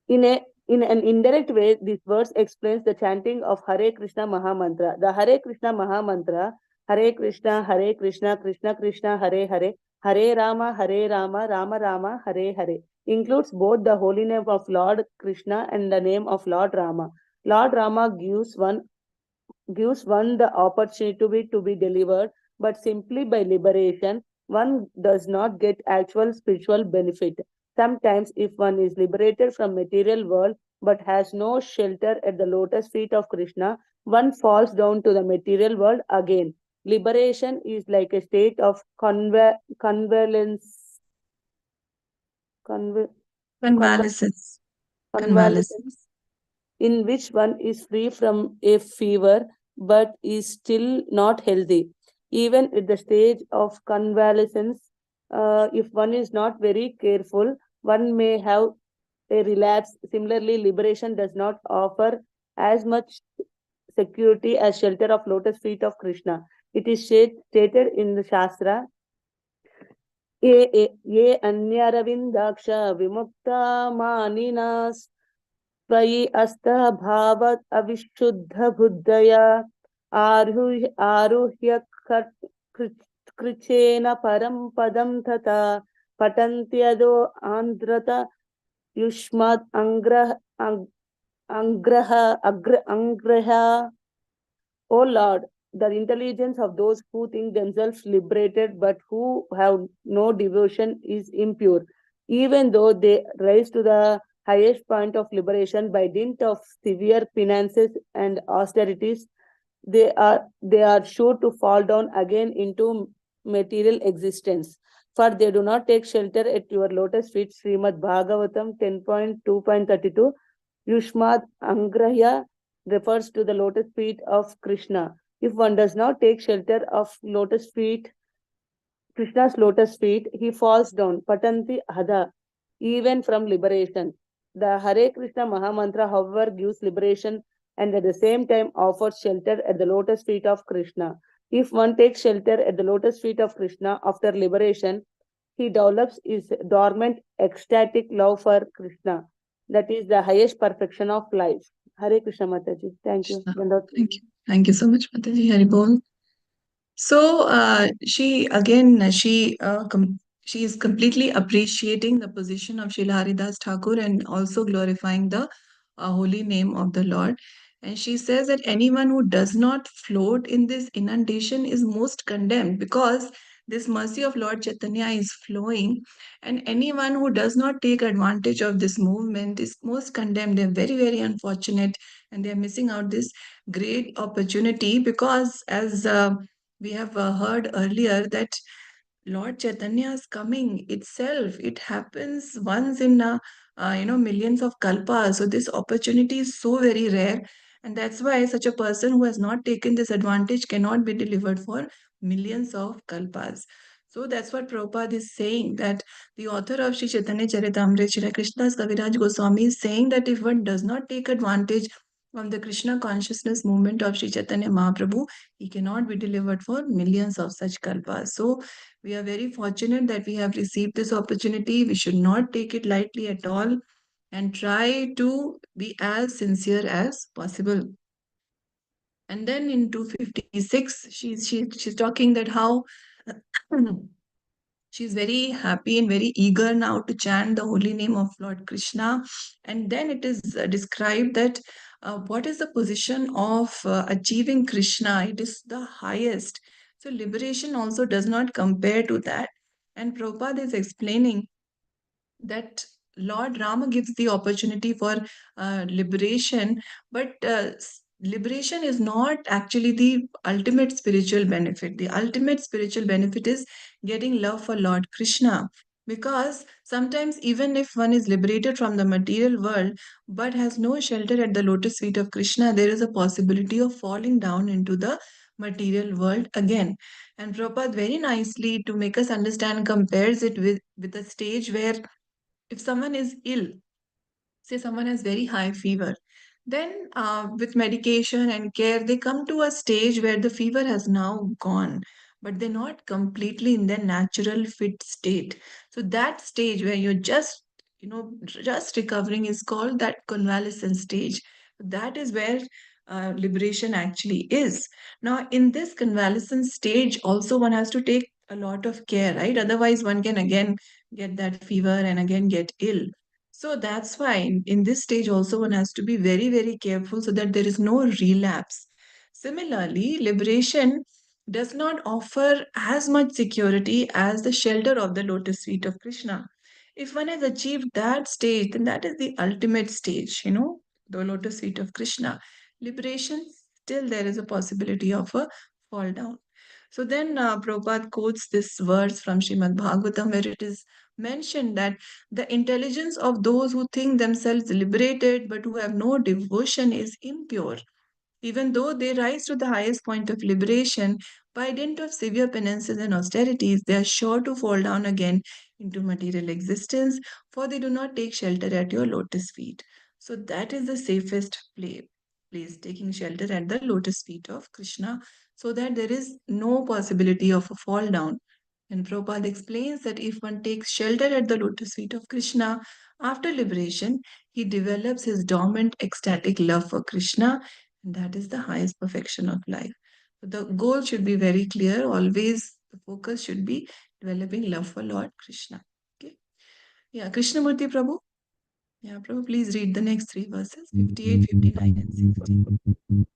In an indirect way, this verse explains the chanting of Hare Krishna Mahamantra. The Hare Krishna Mahamantra, Hare Krishna, Krishna Krishna, Hare Hare, Hare Rama, Rama Rama, Hare Hare, includes both the holy name of Lord Krishna and the name of Lord Rama. Lord Rama gives one the opportunity to be delivered, but simply by liberation, one does not get actual spiritual benefit. Sometimes, if one is liberated from material world, but has no shelter at the lotus feet of Krishna, one falls down to the material world again. Liberation is like a state of convalescence, conva- conva- Convalescence. convalescence, Convalescence. in which one is free from a fever but is still not healthy. Even at the stage of convalescence, if one is not very careful, one may have a relapse. Similarly, liberation does not offer as much security as shelter of lotus feet of Krishna. It is stated in the Shastra, ये अन्यरविन्दाक्ष विमुक्ता मानिनास् त्वयि अस्तः भावत् अविशुद्धबुद्धया आरुह्य कृच्छेन परं पदं तथा पठन्त्यदो आन्द्रत युष्मद् अङ्ग्रह. O Lord, the intelligence of those who think themselves liberated but who have no devotion is impure. Even though they rise to the highest point of liberation by dint of severe penances and austerities, they are sure to fall down again into material existence. For they do not take shelter at your lotus feet. Srimad Bhagavatam 10.2.32. Yushmad Angrahya refers to the lotus feet of Krishna. If one does not take shelter of lotus feet, Krishna's lotus feet, he falls down, patanti hada, even from liberation. The Hare Krishna Mahamantra, however, gives liberation and at the same time offers shelter at the lotus feet of Krishna. If one takes shelter at the lotus feet of Krishna after liberation, he develops his dormant ecstatic love for Krishna. That is the highest perfection of life. Hare Krishna Mataji. Thank you. Krishna. Thank you. Thank you so much, Mataji. Haribol. So she again she is completely appreciating the position of Srila Haridas Thakur and also glorifying the holy name of the Lord. And she says that anyone who does not float in this inundation is most condemned because this mercy of Lord Chaitanya is flowing, and anyone who does not take advantage of this movement is most condemned. They're very, very unfortunate, and they're missing out this great opportunity because as we have heard earlier that Lord Chaitanya's coming itself, it happens once in millions of kalpas. So this opportunity is so very rare, and that's why such a person who has not taken this advantage cannot be delivered for millions of kalpas. So that's what Prabhupada is saying, that the author of Sri Chaitanya Charitamrita, Shri Krishnadas Kaviraj Goswami, is saying that if one does not take advantage of the Krishna consciousness movement of Sri Chaitanya Mahaprabhu, he cannot be delivered for millions of such kalpas. So we are very fortunate that we have received this opportunity. We should not take it lightly at all and try to be as sincere as possible. And then in 256, she's talking that how she's very happy and very eager now to chant the holy name of Lord Krishna. And then it is described that what is the position of achieving Krishna? It is the highest. So liberation also does not compare to that. And Prabhupada is explaining that Lord Rama gives the opportunity for liberation, but liberation is not actually the ultimate spiritual benefit. The ultimate spiritual benefit is getting love for Lord Krishna. Because sometimes, even if one is liberated from the material world but has no shelter at the lotus feet of Krishna, there is a possibility of falling down into the material world again. And Prabhupada very nicely, to make us understand, compares it with a stage where if someone is ill, say someone has very high fever, then with medication and care, they come to a stage where the fever has now gone, but they're not completely in their natural fit state. So that stage where you're just recovering is called that convalescent stage. That is where liberation actually is. Now, in this convalescent stage, also one has to take a lot of care, right? Otherwise, one can again get that fever and again get ill. So that's why in this stage also one has to be very, very careful so that there is no relapse. Similarly, liberation does not offer as much security as the shelter of the lotus feet of Krishna. If one has achieved that stage, then that is the ultimate stage, the lotus feet of Krishna. Liberation, still there is a possibility of a fall down. So then Prabhupada quotes this verse from Srimad Bhagavatam where it is mentioned that the intelligence of those who think themselves liberated but who have no devotion is impure. Even though they rise to the highest point of liberation, by dint of severe penances and austerities, they are sure to fall down again into material existence, for they do not take shelter at your lotus feet. So that is the safest place, taking shelter at the lotus feet of Krishna, so that there is no possibility of a fall down. And Prabhupada explains that if one takes shelter at the lotus feet of Krishna, after liberation, he develops his dormant ecstatic love for Krishna, and that is the highest perfection of life. So the goal should be very clear. Always the focus should be developing love for Lord Krishna. Okay. Yeah, Krishnamurti Prabhu. Yeah, Prabhu, please read the next three verses, 58, 59, and 60.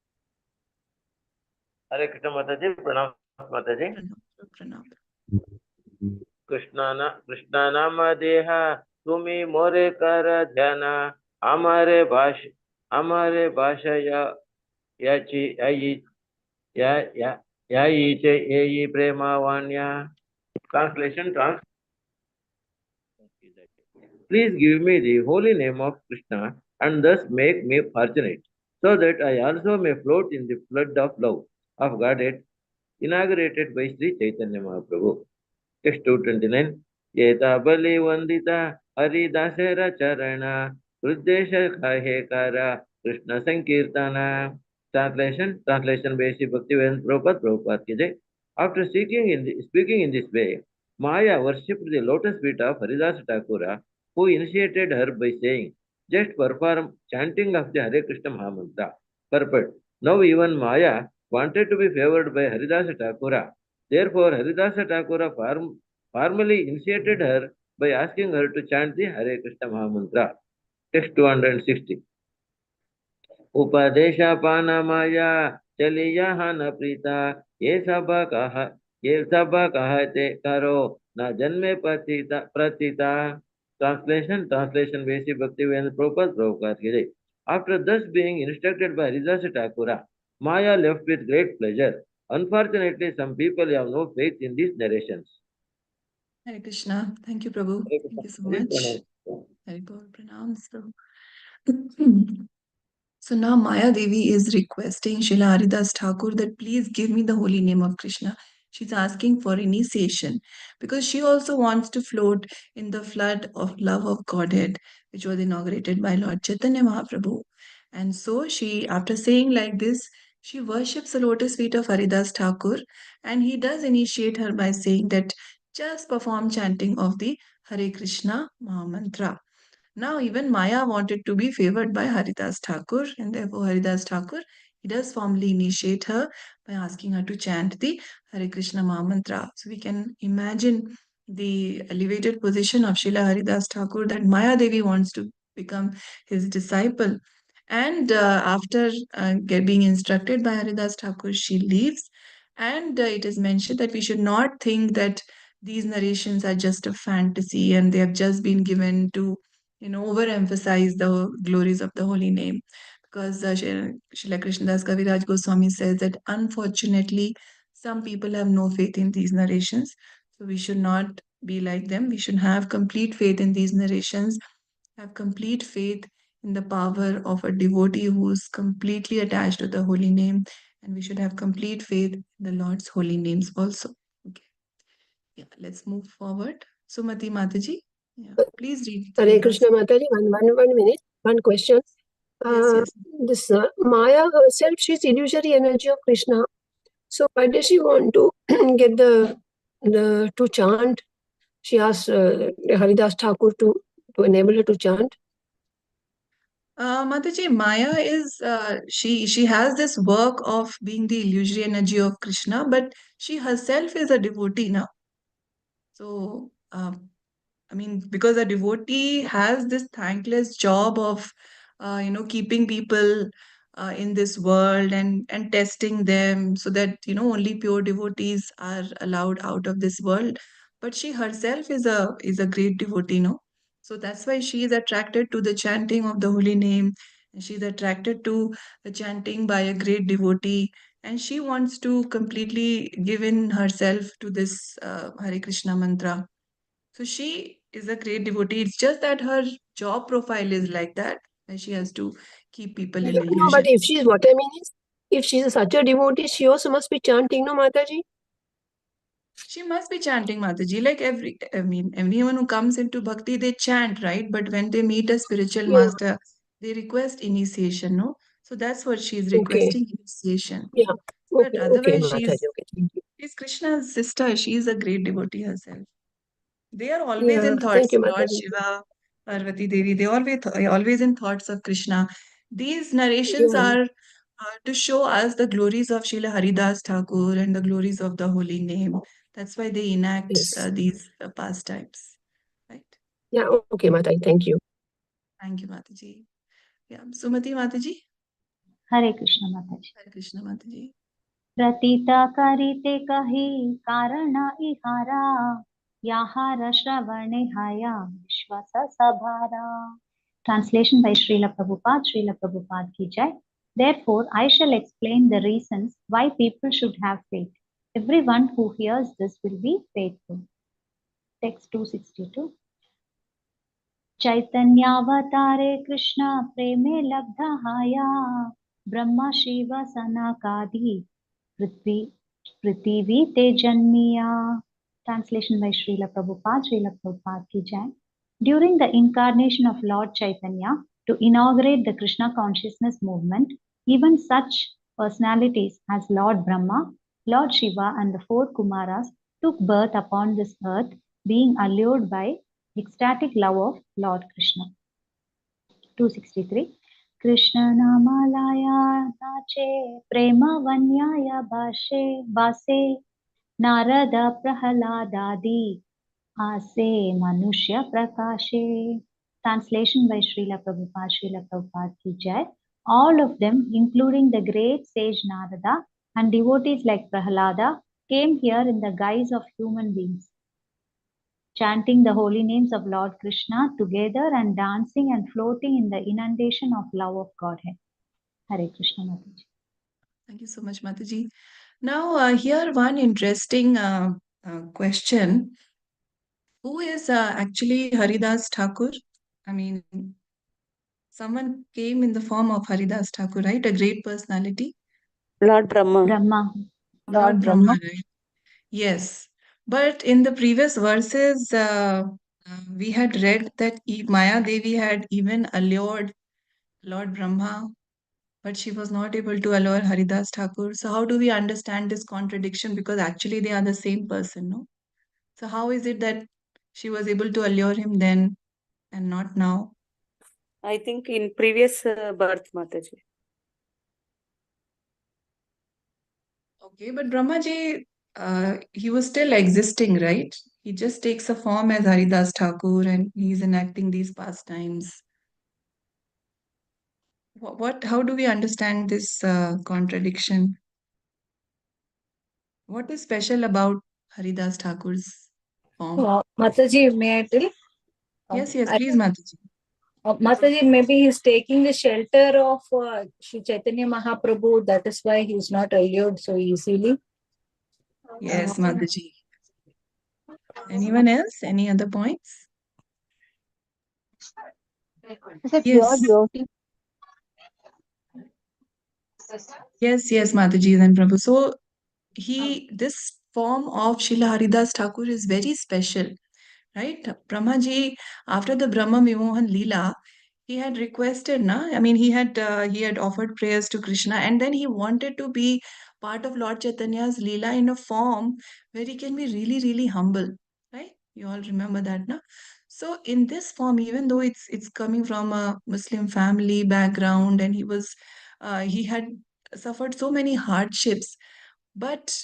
Hare Krishna Mataji, Pranam Mataji. Pranam. Krishna नाम देहा तुम्ही मोरे कर ध्यान हमारे भाषा याची याईचे येई प्रेमावान्या. Translation. Please give me the holy name of Krishna and thus make me fortunate, so that I also may float in the flood of love of Godhead inaugurated by Sri Chaitanya Mahaprabhu. Text 229. Yeta bali vandita Haridasera charana Ruddesha kahekara Krishna Sankirtana. Translation basic Bhaktivedanta Prabhupada ki jai. After speaking in this way, Maya worshipped the lotus feet of Haridasa Thakura, who initiated her by saying, just perform chanting of the Hare Krishna Mahamantra. Purport. Now even Maya wanted to be favored by Haridasa Thakura. Therefore, Haridasa Thakura formally initiated her by asking her to chant the Hare Krishna Mahamantra. Text 260. उपदेशपान माया चलिया न प्रीता ये सब कहते करो न जन्मे प्रतीता. Translation basic Bhaktivedanta Prabhupada ki jai. After thus being instructed by Haridasa Thakura, Maya left with great pleasure. Unfortunately, some people have no faith in these narrations. Hare Krishna. Thank you, Prabhu. Thank you so much. Hare Paul Pranams, Prabhu. So now Maya Devi is requesting Srila Haridas Thakur that please give me the holy name of Krishna. She's asking for initiation because she also wants to float in the flood of love of Godhead, which was inaugurated by Lord Chaitanya Mahaprabhu. And so she, after saying like this, she worships the lotus feet of Haridas Thakur, and he does initiate her by saying that just perform chanting of the Hare Krishna Mahamantra. Now, even Maya wanted to be favored by Haridas Thakur, and therefore Haridas Thakur, he does formally initiate her by asking her to chant the Hare Krishna Mahamantra. So we can imagine the elevated position of Srila Haridas Thakur that Maya Devi wants to become his disciple. And after being instructed by Haridas Thakur, she leaves. And it is mentioned that we should not think that these narrations are just a fantasy and they have just been given to overemphasize the glories of the holy name. Because Srila Krishnadas Kaviraj Goswami says that unfortunately, some people have no faith in these narrations. So we should not be like them. We should have complete faith in these narrations, have complete faith in the power of a devotee who is completely attached to the holy name. And we should have complete faith in the Lord's holy names also. Okay. Yeah, let's move forward. Sumati Mataji. Yeah, please read Hare Krishna Mataji, one minute, one question. Yes. This Maya herself, she's illusory energy of Krishna. So why does she want to get the to chant? She asked Haridas Thakur to enable her to chant. Mataji, Maya is she has this work of being the illusory energy of Krishna, but she herself is a devotee now. So I mean, because a devotee has this thankless job of keeping people in this world and testing them so that only pure devotees are allowed out of this world. But she herself is a great devotee, no? So that's why she is attracted to the chanting of the holy name. And she's attracted to the chanting by a great devotee. And she wants to completely give in herself to this Hare Krishna mantra. So she is a great devotee. It's just that her job profile is like that. And she has to keep people in No, but illusion. if she's what I mean is, if she's such a devotee, she also must be chanting, no, Mataji? She must be chanting Mataji. Like everyone who comes into bhakti, they chant, right? But when they meet a spiritual Yeah. master, they request initiation, no? So that's what she's Okay. requesting initiation. Yeah. But Okay, otherwise, Mataji. Okay, thank you. she's Krishna's sister. She is a great devotee herself. They are always Yeah. in Thank thoughts, you, Lord Mataji. Shiva, Parvati Devi. They always in thoughts of Krishna. These narrations Yeah. are to show us the glories of Srila Haridas Thakur and the glories of the holy name. That's why they enact Yes. these pastimes. Right? Yeah. Okay, Mataji. Thank you. Thank you, Mataji. Yeah, Sumati Mataji. Hare Krishna Mataji. Hare Krishna Mataji. प्रतीता करिते कही कारण इहारा याहार श्रवणे हया विश्वास सभारा. Translation by Srila Prabhupada ki jai. Therefore, I shall explain the reasons why people should have faith. Everyone who hears this will be faithful. Text 262. चैतन्यावतारे Krishna प्रेमे लब्धहाया ब्रह्म शिव सनकादि पृथ्वी ते जन्मिया. Translation by Srila Prabhupada ki jai. During the incarnation of Lord Chaitanya to inaugurate the Krishna consciousness movement, even such personalities as Lord Brahma, Lord Shiva, and the four Kumaras took birth upon this earth, being allured by ecstatic love of Lord Krishna. 263. Krishna नामालय नाचे प्रेम वन्याय बासे नारद प्रहलादादि आसे मनुष्य प्रकाशे. Translation by Srila Prabhupada ki jai. All of them, including the great sage Narada and devotees like Prahalada, came here in the guise of human beings, chanting the holy names of Lord Krishna together and dancing and floating in the inundation of love of Godhead. Hare Krishna Mataji. Thank you so much, Mataji. Now, here one interesting question. Who is actually Haridas Thakur? I mean, someone came in the form of Haridas Thakur, right? A great personality. Lord Brahma. Brahma. Lord Brahma, right? Yes. But in the previous verses, we had read that Maya Devi had even allured Lord Brahma, but she was not able to allure Haridas Thakur. So, how do we understand this contradiction? Because actually, they are the same person, no? So, how is it that she was able to allure him then and not now? I think in previous birth, Mataji. Okay, but Brahmaji, he was still existing, right? He just takes a form as Haridas Thakur and he's enacting these pastimes. How do we understand this contradiction? What is special about Haridas Thakur's form? Mataji, may I tell? Yes, please, Mataji. Mataji, maybe he's taking the shelter of Sri Chaitanya Mahaprabhu. That is why he's not allured so easily. Yes, Mataji. Anyone else? Any other points? Yes. Yes, Mataji and Prabhu. So this form of Srila Haridas Thakur is very special, right? Brahmaji, after the Brahma Vimohan Lila, he had requested, he had offered prayers to Krishna, and then he wanted to be part of Lord Chaitanya's Leela in a form where he can be really, really humble, right? You all remember that, na? So in this form, even though it's coming from a Muslim family background, and he had suffered so many hardships, but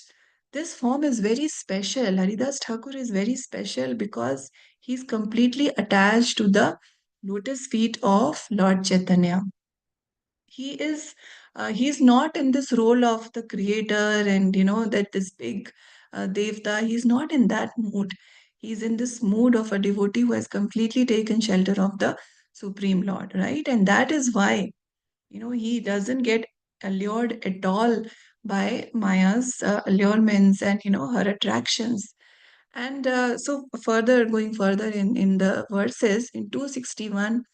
this form is very special. Haridas Thakur is very special because he's completely attached to the lotus feet of Lord Chaitanya. He's not in this role of the creator and that this big devta. He's not in that mood. He's in this mood of a devotee who has completely taken shelter of the Supreme Lord, right? And that is why, he doesn't get allured at all by Maya's allurements and, her attractions. And so going further in the verses, in 261,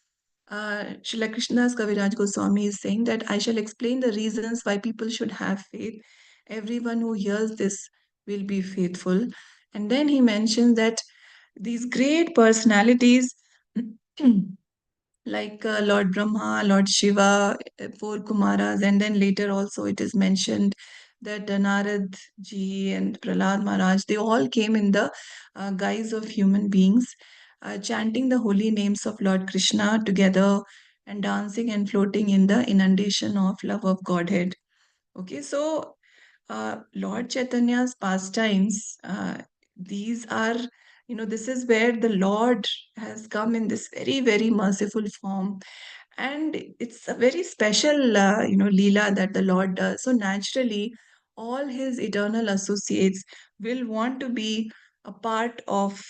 Srila Krishnadas Kaviraj Goswami is saying that I shall explain the reasons why people should have faith. Everyone who hears this will be faithful. And then he mentions that these great personalities like Lord Brahma, Lord Shiva, four Kumaras, and then later also it is mentioned that Narad ji and Prahlad Maharaj, they all came in the guise of human beings, chanting the holy names of Lord Krishna together and dancing and floating in the inundation of love of Godhead. Okay, so Lord Chaitanya's pastimes, these are, this is where the Lord has come in this very, very merciful form. And it's a very special, Leela that the Lord does. So naturally, all his eternal associates will want to be a part of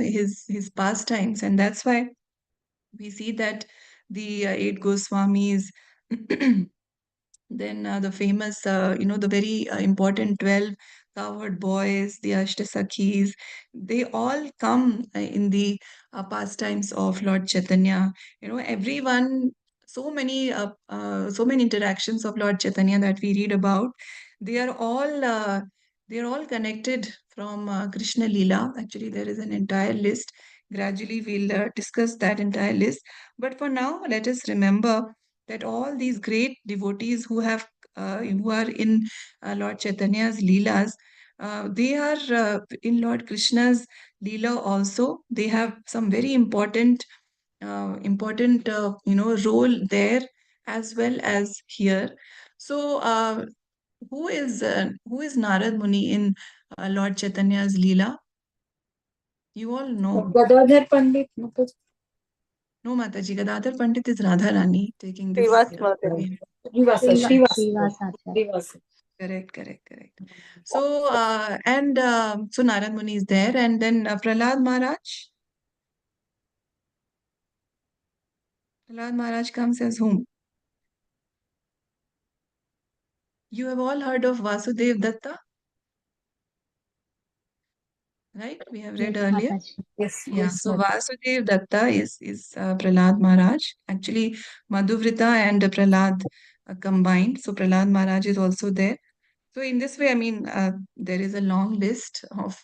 his pastimes, and that's why we see that the eight Goswamis. Then the famous, the very important 12 cowherd boys, the Ashtasakhis, they all come in the pastimes of Lord Chaitanya. Everyone, so many interactions of Lord Chaitanya that we read about, they are all, connected from Krishna Lila. Actually, there is an entire list. Gradually, we'll discuss that entire list. But for now, let us remember that all these great devotees who are in Lord Chaitanya's Leelas, they are in Lord Krishna's Leela also. They have some very important role there as well as here. So who is Narad Muni in Lord Chaitanya's Leela? You all know. Gadadhar Pandit. No, Mataji. Gadadhar Pandit is Radharani taking this. Srivasa. Srivasa. Correct. So, so Narad Muni is there, and then Prahlad Maharaj. Prahlad Maharaj comes as whom? You have all heard of Vasudev Datta, right? We have read Yes, earlier. Mataji. Yes. Yeah, so Vasudev Datta is Prahlad Maharaj. Actually, Madhuvrita and Prahlad combined. So Prahlad Maharaj is also there. So in this way, I mean, there is a long list of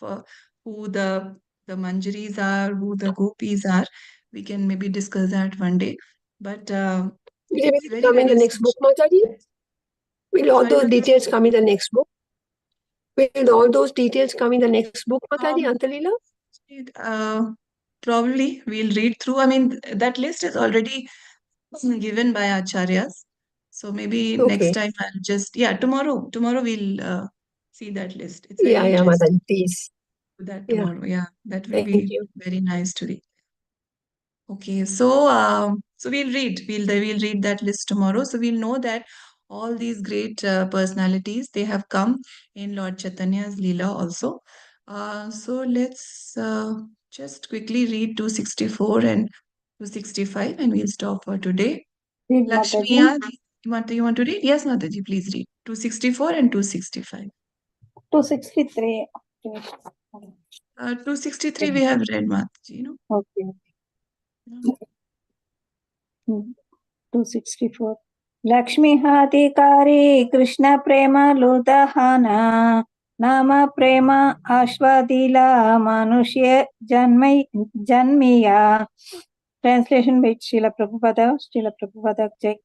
who the Manjaris are, who the Gopis are. We can maybe discuss that one day. But Will it's it very, come in very the next book, essential. Mataji? Will all Sorry, those Mataji? details come in the next book? Will all those details come in the next book, Mataji, Um, Antalila? uh, Probably we'll read through. I mean, that list is already given by Acharyas. So maybe next Okay. time I'll tomorrow we'll see that list. It's very Yeah, interesting. Mataji, please. Do that Yeah. tomorrow. Yeah, that will Thank be you. very nice to read. Okay, so we'll read that list tomorrow. So we'll know that all these great personalities, they have come in Lord Chaitanya's Leela also. So let's just quickly read 264 and 265, and we'll stop for today. Read Lakshmi, Mataji. you want to read? Yes, Mataji, please read 264 and 265. 263. 263 we have read, Mataji, Okay. Yeah. 264. Lakshmi హాతికారి Krishna ప్రేమ లుదహన నామ ప్రేమ ఆశ్వాదిల మనుష్య జన్మియా. Translation by Srila Prabhupada Jai.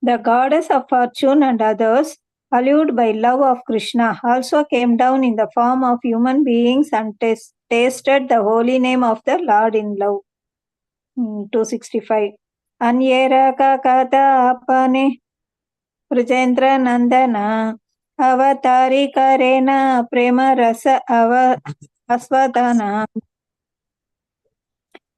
The goddess of fortune and others, allured by love of Krishna, also came down in the form of human beings and tasted the holy name of the Lord in love. 265. Anyera kakata apane Brajendra Nandana avatari karena prema rasa asvadana.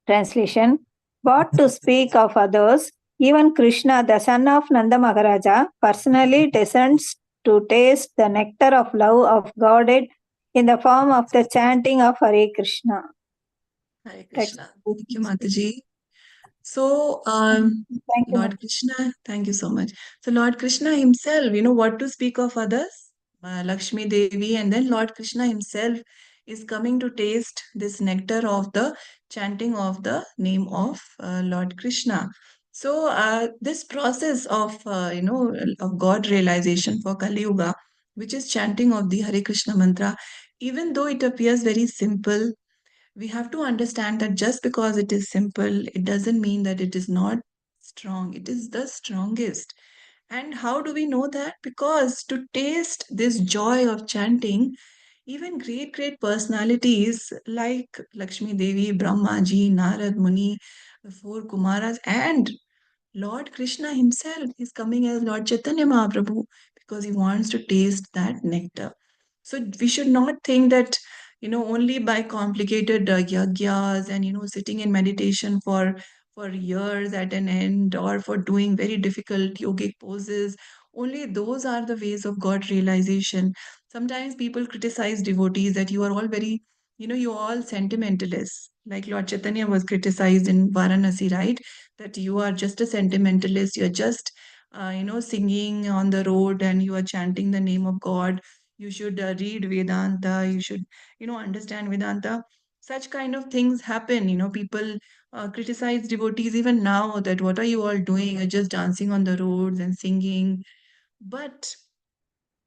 Translation. What to speak of others? Even Krishna, the son of Nanda Maharaja, personally descends to taste the nectar of love of Godhead in the form of the chanting of Hare Krishna. Hare That's Krishna. Thank you, Mataji. So, Thank you, Lord Krishna, thank you so much. So, Lord Krishna himself, what to speak of others? Lakshmi Devi, and then Lord Krishna himself is coming to taste this nectar of the chanting of the name of Lord Krishna. So, this process of God realization for Kali Yuga, which is chanting of the Hare Krishna mantra, even though it appears very simple, we have to understand that just because it is simple, it doesn't mean that it is not strong. It is the strongest. And how do we know that? Because to taste this joy of chanting, even great personalities like Lakshmi Devi, Brahmaji, Narad Muni, the four Kumaras, and Lord Krishna himself is coming as Lord Chaitanya Mahaprabhu because he wants to taste that nectar. So we should not think that, only by complicated yagyas and, sitting in meditation for years at an end or for doing very difficult yogic poses, only those are the ways of God realization. Sometimes people criticize devotees that you are all very, you're all sentimentalists. Like Lord Chaitanya was criticized in Varanasi, right? That you are just a sentimentalist, you're just, singing on the road and you are chanting the name of God. You should read Vedanta, you should, understand Vedanta. Such kind of things happen, people criticize devotees even now that what are you all doing? You're just dancing on the roads and singing. But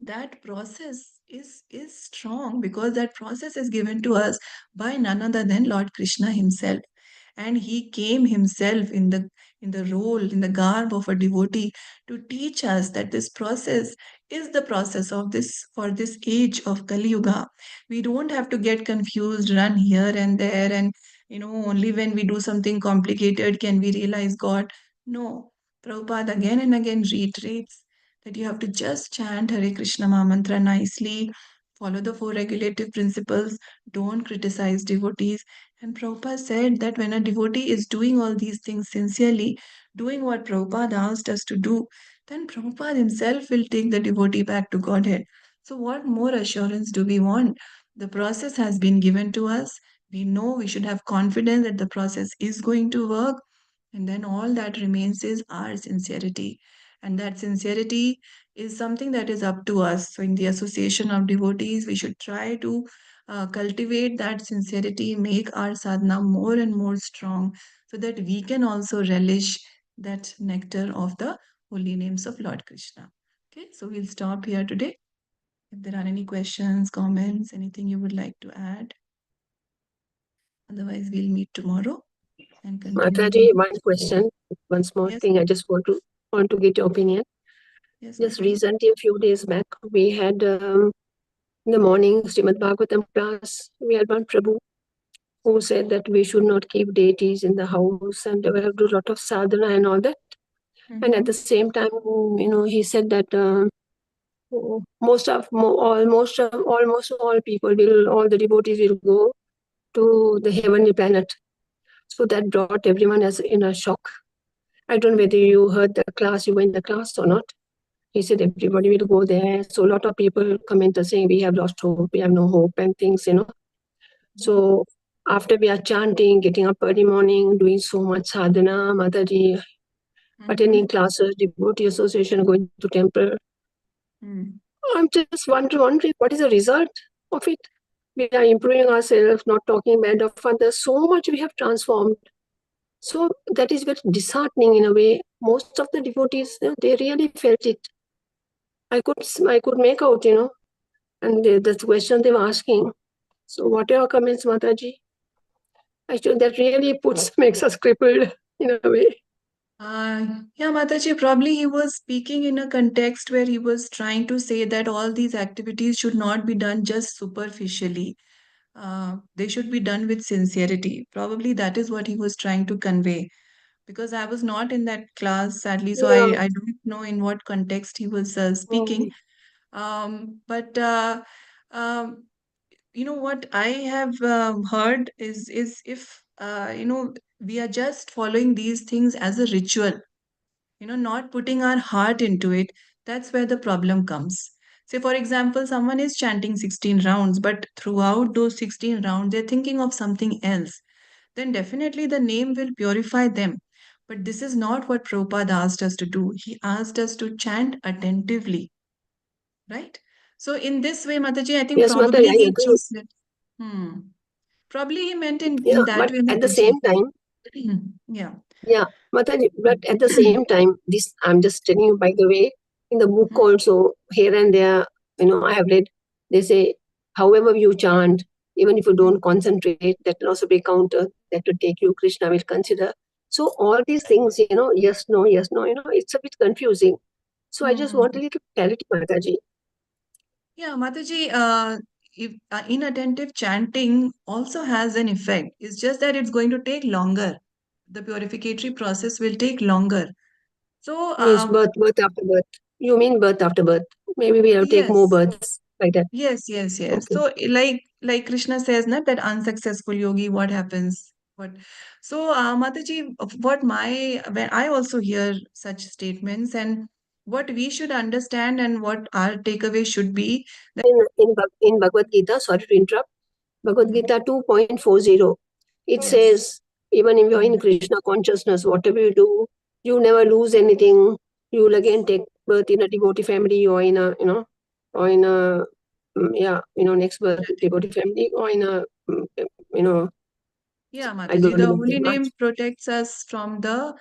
that process is strong because that process is given to us by none other than Lord Krishna himself, and he came himself in the role, in the garb of a devotee, to teach us that this process is the process of this for this age of Kali Yuga. We don't have to get confused, run here and there, and only when we do something complicated can we realize God. No, Prabhupada again and again reiterates that you have to just chant Hare Krishna Maha Mantra nicely, follow the four regulative principles, don't criticize devotees. And Prabhupada said that when a devotee is doing all these things sincerely, doing what Prabhupada asked us to do, then Prabhupada himself will take the devotee back to Godhead. So, what more assurance do we want? The process has been given to us. We know we should have confidence that the process is going to work. And then all that remains is our sincerity. And that sincerity is something that is up to us. So, in the association of devotees, we should try to cultivate that sincerity, make our sadhana more and more strong so that we can also relish that nectar of the holy names of Lord Krishna. Okay, so we'll stop here today. If there are any questions, comments, anything you would like to add, otherwise, we'll meet tomorrow and continue. Mataji, one question, one small Yes, thing. I just want to get your opinion. yes, Just Mataji. recently, a few days back, we had in the morning Srimad Bhagavatam class. We had one Prabhu who said that we should not keep deities in the house and we have to do a lot of sadhana and all that. And at the same time, he said that almost all people will, all the devotees will go to the heavenly planet. So that brought everyone as in a shock. I don't know whether you heard the class, you were in the class or not. He said everybody will go there. So a lot of people commented saying we have lost hope, we have no hope and things. So after we are chanting, getting up early morning, doing so much sadhana, Mataji, attending classes, devotee association, going to temple. I'm just wondering what is the result of it. We are improving ourselves, not talking bad of others. So much we have transformed. So that is very disheartening in a way. Most of the devotees, they really felt it. I could make out, and the question they were asking. So what are your comments, Mataji? Actually, that really makes us crippled in a way. Yeah, Mataji, probably he was speaking in a context where he was trying to say that all these activities should not be done just superficially. They should be done with sincerity. Probably that is what he was trying to convey. Because I was not in that class, sadly, so Yeah. I don't know in what context he was speaking. But what I have heard is if we are just following these things as a ritual, not putting our heart into it, that's where the problem comes. Say, for example, someone is chanting 16 rounds, but throughout those 16 rounds, they're thinking of something else. Then definitely the name will purify them. But this is not what Prabhupada asked us to do. He asked us to chant attentively, right? So in this way, Mataji, I think Yes, probably Mataji, I he agree. just hmm. Probably he meant in Yeah, that but way, at the Mataji. same time, Yeah. yeah, Mataji, but at the same time, this I'm just telling you, by the way, in the book also, here and there, I have read, they say, however you chant, even if you don't concentrate, that will also be counter, that will take you, Krishna will consider. So all these things, yes, no, it's a bit confusing. So I just want a little clarity, Mataji. Yeah, Mataji, if, inattentive chanting also has an effect. It's just that it's going to take longer. The purificatory process will take longer. So, Means birth after birth. You mean birth after birth. Maybe we have to take more yes, births like that. yes. Okay. So, like Krishna says, na, that unsuccessful yogi, what happens? What? So, Mataji, what my when I also hear such statements, and what we should understand and what our takeaway should be that In Bhagavad Gita, sorry to interrupt, Bhagavad Gita 2.40, it yes. says, even if you're in Krishna consciousness, whatever you do, you never lose anything. You will again take birth in a devotee family or in a, or in a, next birth, devotee family or in a, you know, Yeah, I Mataji, don't the know that holy name much. protects us from the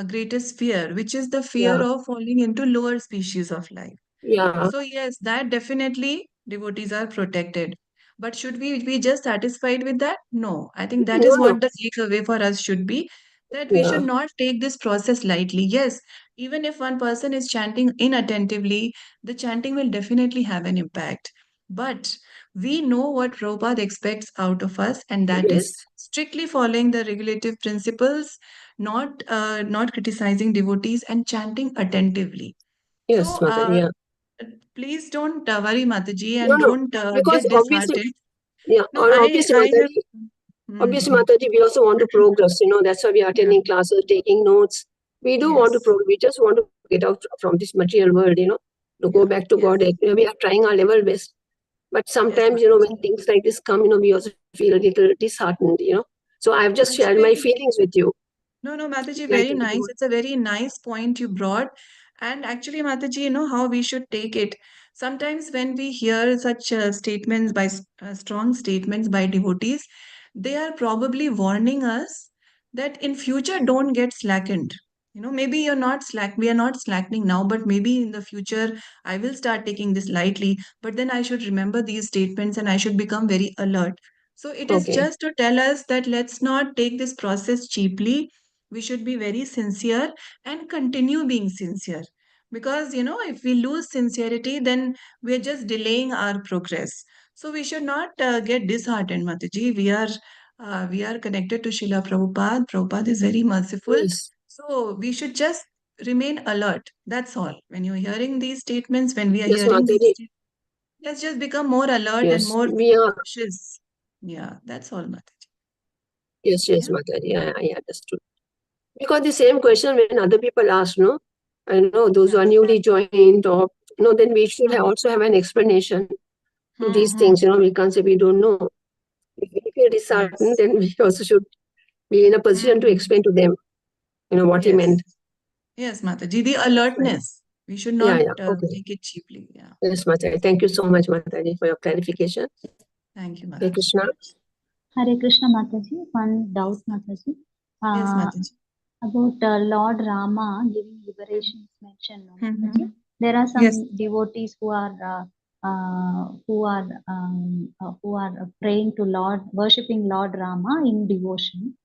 greatest fear, which is the fear Yeah, of falling into lower species of life. yeah. So, yes, that definitely devotees are protected. But should we be just satisfied with that? No. I think that No, is no. what the takeaway for us should be, that we should Yeah, not take this process lightly. Yes, even if one person is chanting inattentively, the chanting will definitely have an impact. But we know what Prabhupada expects out of us, and that is yes. strictly following the regulative principles, not criticizing devotees, and chanting attentively. So, Yes, mother. Yeah. please don't worry, Mataji, No, and no. don't Because get obviously, disheartened. yeah, No, or obviously, I have. Mataji, obviously, Hmm. Mataji, we also want to progress. That's why we are Yeah. attending classes, taking notes. We do want to Yes. progress. We just want to get out from this material world, to go Yeah. back to God. Yes. We are trying our level best. But Yes, sometimes, Mataji. when things like this come, we also feel a little disheartened. So I've just shared my Actually, feelings with you. no, Mataji, Like, very nice. It's a very nice point you brought. And actually, Mataji, you know how we should take it. Sometimes when we hear such statements strong statements by devotees, they are probably warning us that in future don't get slackened. Maybe we are not slackening now, but maybe in the future I will start taking this lightly. But then I should remember these statements and I should become very alert. So it is okay. just to tell us that let's not take this process cheaply. We should be very sincere and continue being sincere. Because, if we lose sincerity, then we're just delaying our progress. So we should not get disheartened, Mataji. We are connected to Srila Prabhupada. Prabhupada is very merciful. Yes. So we should just remain alert. That's all. When you're hearing these statements, when we are Yes, hearing these Mataji. statements, let's just become more alert and Yes. more We are. cautious. Yeah, that's all, Mataji. Yes, Yeah. Mataji. I understood. Because the same question when other people ask, no, I know those Yeah. who are newly joined or then we should Hmm. also have an explanation to Hmm. these Hmm. things. We can't say we don't know. If we are disheartened, Yes. then we also should be in a position to Hmm. explain to them, what he Yes. meant. Yes, Mataji. The That's fine. alertness. We should Yeah, not yeah. Okay. take it cheaply. Yeah. Yes, Mataji. Thank you so much, Mataji, for your clarification. Thank you, Hare Mataji. Krishna. Hare Krishna Mataji, one doubt Mataji. Yes, Uh, Mataji. about Lord Rama giving liberation is mentioned, no, Mm-hmm. Mataji. There are Yes. some devotees who are praying to Lord, worshipping Lord Rama in devotion,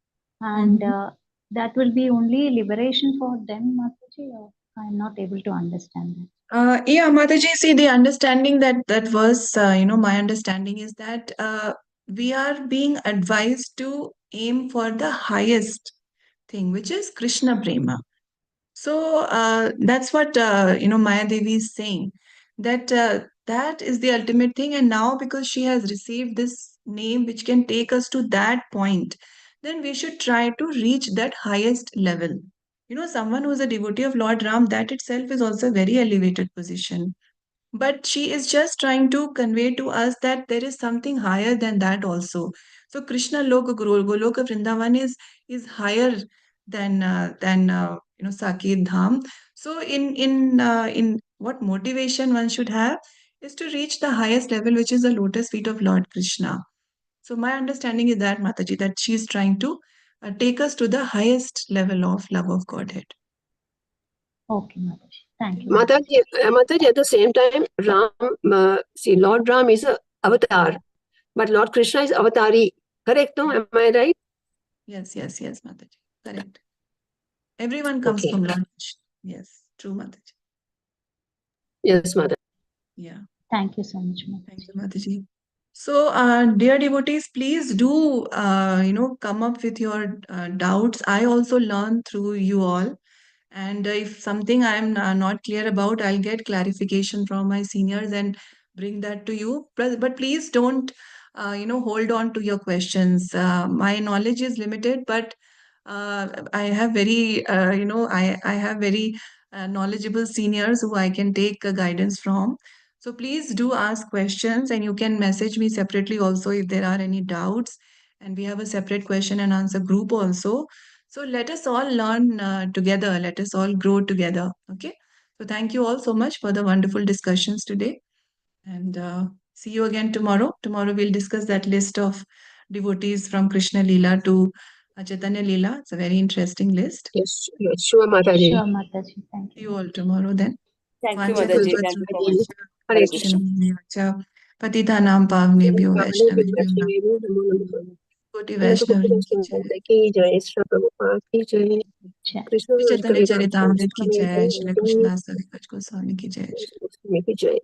and Mm-hmm. that will be only liberation for them, Mataji. Or I'm not able to understand that. Yeah, Mataji, see, the understanding that verse, my understanding is that we are being advised to aim for the highest thing, which is Krishna Prema. So that's what Maya Devi is saying, that that is the ultimate thing. And now, because she has received this name, which can take us to that point, then we should try to reach that highest level. Someone who is a devotee of Lord Ram, that itself is also a very elevated position. but she is just trying to convey to us that there is something higher than that also. So Krishna Goloka Vrindavan is higher than Saket Dham. So in what motivation one should have is to reach the highest level, which is the lotus feet of Lord Krishna. So my understanding is that, Mataji, that she is trying to take us to the highest level of love of Godhead. Okay, Mataji. Thank you. Mataji, at the same time, Lord Ram is a avatar, but Lord Krishna is avatari. Correct, no? Am I right? Yes, Mataji. Correct. Everyone comes from Lord Krishna. Yes, true, Mataji. Yes, Mataji. Yeah. Thank you so much, Mataji. Thank you, Mataji. So, dear devotees, please do, come up with your doubts. I also learn through you all. And if something I'm not clear about, I'll get clarification from my seniors and bring that to you. But please don't, hold on to your questions. My knowledge is limited, but I have very, I have very knowledgeable seniors who I can take guidance from. So please do ask questions, and you can message me separately also if there are any doubts. And we have a separate question and answer group also. So let us all learn together. Let us all grow together. Okay. So thank you all so much for the wonderful discussions today. And see you again tomorrow. Tomorrow we'll discuss that list of devotees from Krishna Lila to Chaitanya Lila. It's a very interesting list. Yes, sure, Mataji. Sure, Mataji. Thank See you. you all tomorrow then. Thank you, Vancha Mataji. kalpa Thank you so tarubhya much. Hare Krishna. Krishna Patitanam Pavnebhyo Vaishnavebhyo Namo Koti Vaishnavi ki jai. की जय श्री प्रभुपाद की जय Jai. Krishna Chaitanya कविराज Charitamrita ki स्वामी jai. Shri Krishna Savika Goswami ki jai. की जय